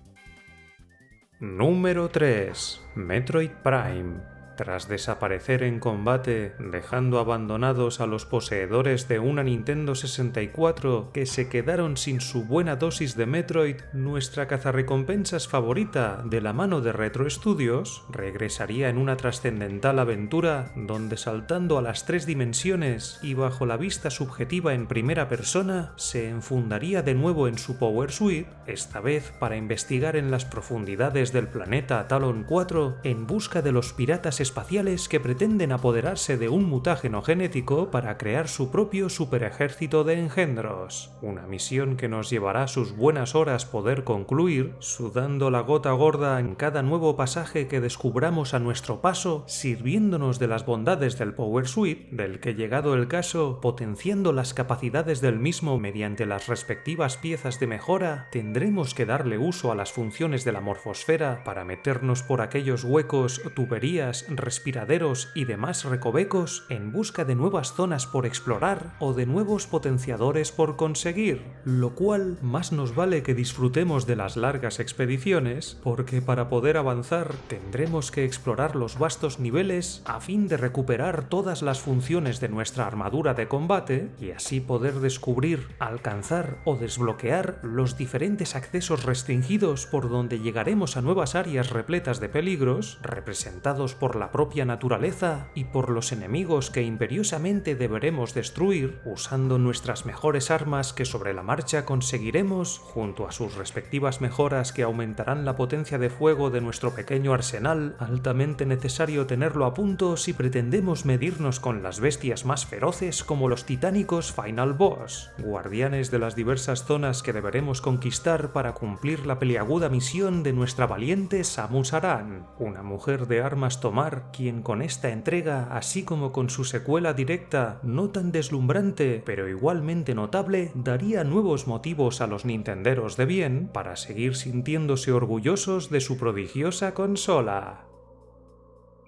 Número 3. Metroid Prime. Tras desaparecer en combate, dejando abandonados a los poseedores de una Nintendo 64 que se quedaron sin su buena dosis de Metroid, nuestra cazarrecompensas favorita, de la mano de Retro Studios, regresaría en una trascendental aventura donde, saltando a las 3 dimensiones y bajo la vista subjetiva en primera persona, se enfundaría de nuevo en su Power Suite, esta vez para investigar en las profundidades del planeta Talon 4 en busca de los piratas espaciales que pretenden apoderarse de un mutágeno genético para crear su propio superejército de engendros. Una misión que nos llevará sus buenas horas poder concluir, sudando la gota gorda en cada nuevo pasaje que descubramos a nuestro paso, sirviéndonos de las bondades del Power Suite, del que, llegado el caso, potenciando las capacidades del mismo mediante las respectivas piezas de mejora, tendremos que darle uso a las funciones de la morfosfera para meternos por aquellos huecos, tuberías, respiraderos y demás recovecos en busca de nuevas zonas por explorar o de nuevos potenciadores por conseguir, lo cual más nos vale que disfrutemos de las largas expediciones, porque para poder avanzar tendremos que explorar los vastos niveles a fin de recuperar todas las funciones de nuestra armadura de combate y así poder descubrir, alcanzar o desbloquear los diferentes accesos restringidos por donde llegaremos a nuevas áreas repletas de peligros representados por la la propia naturaleza y por los enemigos que imperiosamente deberemos destruir usando nuestras mejores armas que sobre la marcha conseguiremos, junto a sus respectivas mejoras que aumentarán la potencia de fuego de nuestro pequeño arsenal, altamente necesario tenerlo a punto si pretendemos medirnos con las bestias más feroces como los titánicos Final Boss, guardianes de las diversas zonas que deberemos conquistar para cumplir la peliaguda misión de nuestra valiente Samus Aran, una mujer de armas tomar, quien con esta entrega, así como con su secuela directa, no tan deslumbrante, pero igualmente notable, daría nuevos motivos a los nintenderos de bien para seguir sintiéndose orgullosos de su prodigiosa consola.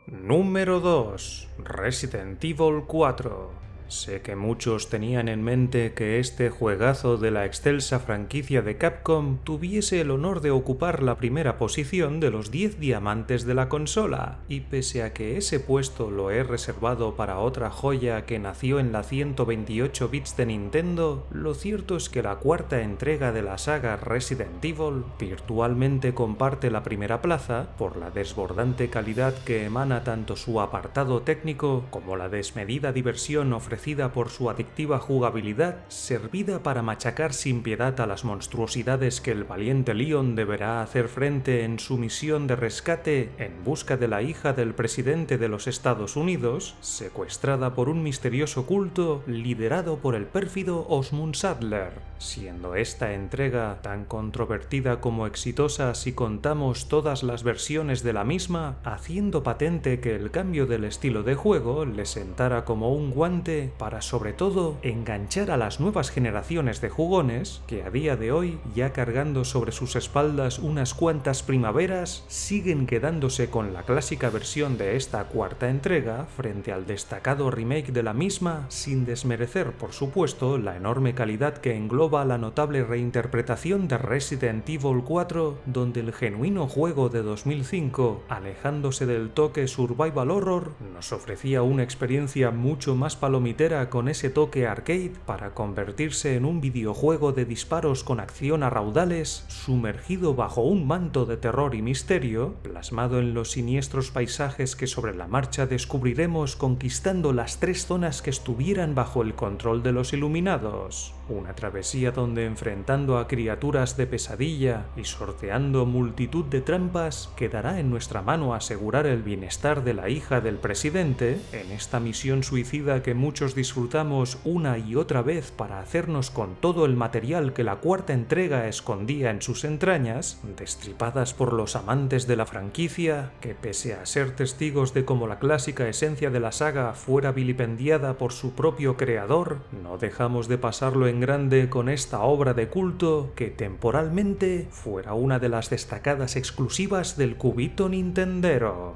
Número 2. Resident Evil 4. Sé que muchos tenían en mente que este juegazo de la excelsa franquicia de Capcom tuviese el honor de ocupar la primera posición de los 10 diamantes de la consola, y pese a que ese puesto lo he reservado para otra joya que nació en la 128 bits de Nintendo, lo cierto es que la cuarta entrega de la saga Resident Evil virtualmente comparte la primera plaza por la desbordante calidad que emana tanto su apartado técnico como la desmedida diversión ofrecida por su adictiva jugabilidad, servida para machacar sin piedad a las monstruosidades que el valiente Leon deberá hacer frente en su misión de rescate en busca de la hija del presidente de los Estados Unidos, secuestrada por un misterioso culto liderado por el pérfido Osmund Saddler, siendo esta entrega tan controvertida como exitosa si contamos todas las versiones de la misma, haciendo patente que el cambio del estilo de juego le sentara como un guante para sobre todo enganchar a las nuevas generaciones de jugones que a día de hoy, ya cargando sobre sus espaldas unas cuantas primaveras, siguen quedándose con la clásica versión de esta cuarta entrega frente al destacado remake de la misma, sin desmerecer por supuesto la enorme calidad que engloba la notable reinterpretación de Resident Evil 4, donde el genuino juego de 2005, alejándose del toque survival horror, nos ofrecía una experiencia mucho más palomitera con ese toque arcade para convertirse en un videojuego de disparos con acción a raudales, sumergido bajo un manto de terror y misterio, plasmado en los siniestros paisajes que sobre la marcha descubriremos conquistando las 3 zonas que estuvieran bajo el control de los Iluminados. Una travesía donde, enfrentando a criaturas de pesadilla y sorteando multitud de trampas, quedará en nuestra mano asegurar el bienestar de la hija del presidente en esta misión suicida que muchos disfrutamos una y otra vez para hacernos con todo el material que la cuarta entrega escondía en sus entrañas, destripadas por los amantes de la franquicia, que pese a ser testigos de cómo la clásica esencia de la saga fuera vilipendiada por su propio creador, no dejamos de pasarlo en grande con esta obra de culto que temporalmente fuera una de las destacadas exclusivas del cubito nintendero.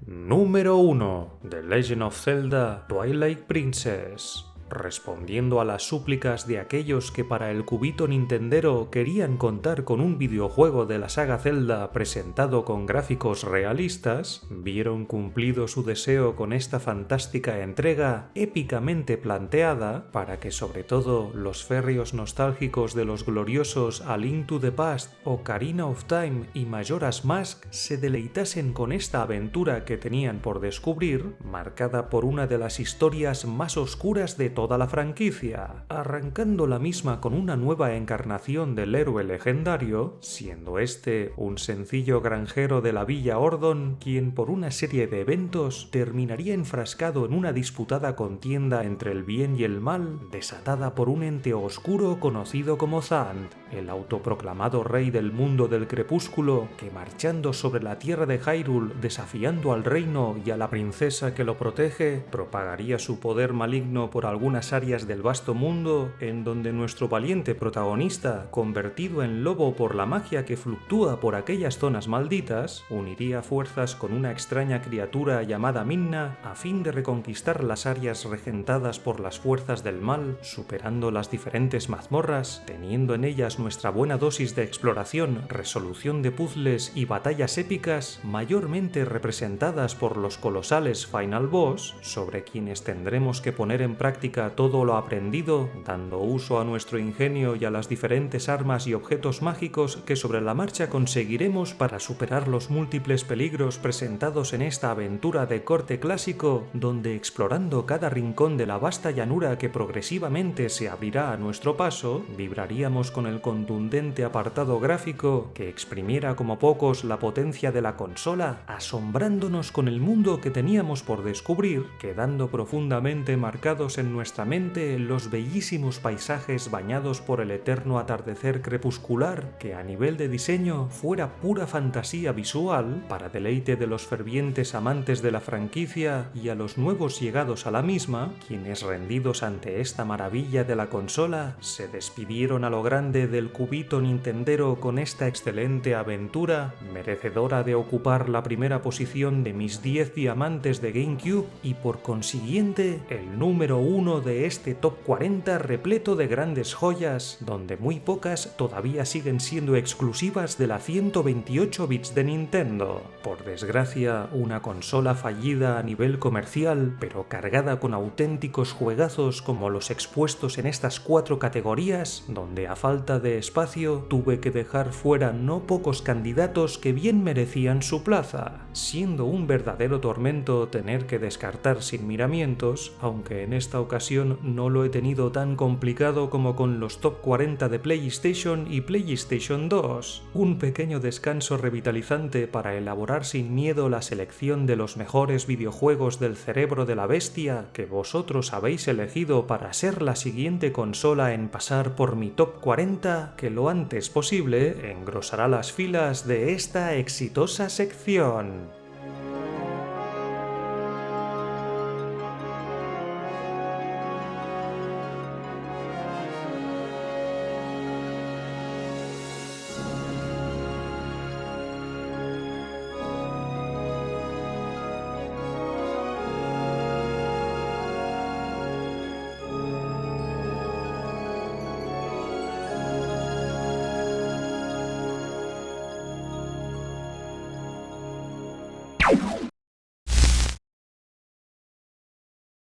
Número 1. The Legend of Zelda Twilight Princess. Respondiendo a las súplicas de aquellos que para el cubito nintendero querían contar con un videojuego de la saga Zelda presentado con gráficos realistas, vieron cumplido su deseo con esta fantástica entrega épicamente planteada para que sobre todo los férreos nostálgicos de los gloriosos A Link to the Past, Ocarina of Time y Majora's Mask se deleitasen con esta aventura que tenían por descubrir, marcada por una de las historias más oscuras de toda la franquicia, arrancando la misma con una nueva encarnación del héroe legendario, siendo este un sencillo granjero de la Villa Ordon, quien por una serie de eventos terminaría enfrascado en una disputada contienda entre el bien y el mal, desatada por un ente oscuro conocido como Zant, el autoproclamado rey del mundo del crepúsculo, que marchando sobre la tierra de Hyrule, desafiando al reino y a la princesa que lo protege, propagaría su poder maligno por algunas áreas del vasto mundo, en donde nuestro valiente protagonista, convertido en lobo por la magia que fluctúa por aquellas zonas malditas, uniría fuerzas con una extraña criatura llamada Midna a fin de reconquistar las áreas regentadas por las fuerzas del mal, superando las diferentes mazmorras, teniendo en ellas nuestra buena dosis de exploración, resolución de puzzles y batallas épicas, mayormente representadas por los colosales Final Boss, sobre quienes tendremos que poner en práctica práctica todo lo aprendido, dando uso a nuestro ingenio y a las diferentes armas y objetos mágicos que sobre la marcha conseguiremos para superar los múltiples peligros presentados en esta aventura de corte clásico, donde explorando cada rincón de la vasta llanura que progresivamente se abrirá a nuestro paso, vibraríamos con el contundente apartado gráfico que exprimiera como pocos la potencia de la consola, asombrándonos con el mundo que teníamos por descubrir, quedando profundamente marcados en nuestra mente los bellísimos paisajes bañados por el eterno atardecer crepuscular, que a nivel de diseño fuera pura fantasía visual para deleite de los fervientes amantes de la franquicia y a los nuevos llegados a la misma, quienes rendidos ante esta maravilla de la consola se despidieron a lo grande del cubito nintendero con esta excelente aventura, merecedora de ocupar la primera posición de mis 10 diamantes de GameCube y por consiguiente el número 1 de este top 40 repleto de grandes joyas, donde muy pocas todavía siguen siendo exclusivas de la 128 bits de Nintendo. Por desgracia, una consola fallida a nivel comercial, pero cargada con auténticos juegazos como los expuestos en estas 4 categorías, donde a falta de espacio tuve que dejar fuera no pocos candidatos que bien merecían su plaza, siendo un verdadero tormento tener que descartar sin miramientos, aunque en esta ocasión no lo he tenido tan complicado como con los top 40 de PlayStation y PlayStation 2. Un pequeño descanso revitalizante para elaborar sin miedo la selección de los mejores videojuegos del cerebro de la bestia que vosotros habéis elegido para ser la siguiente consola en pasar por mi top 40, que lo antes posible engrosará las filas de esta exitosa sección.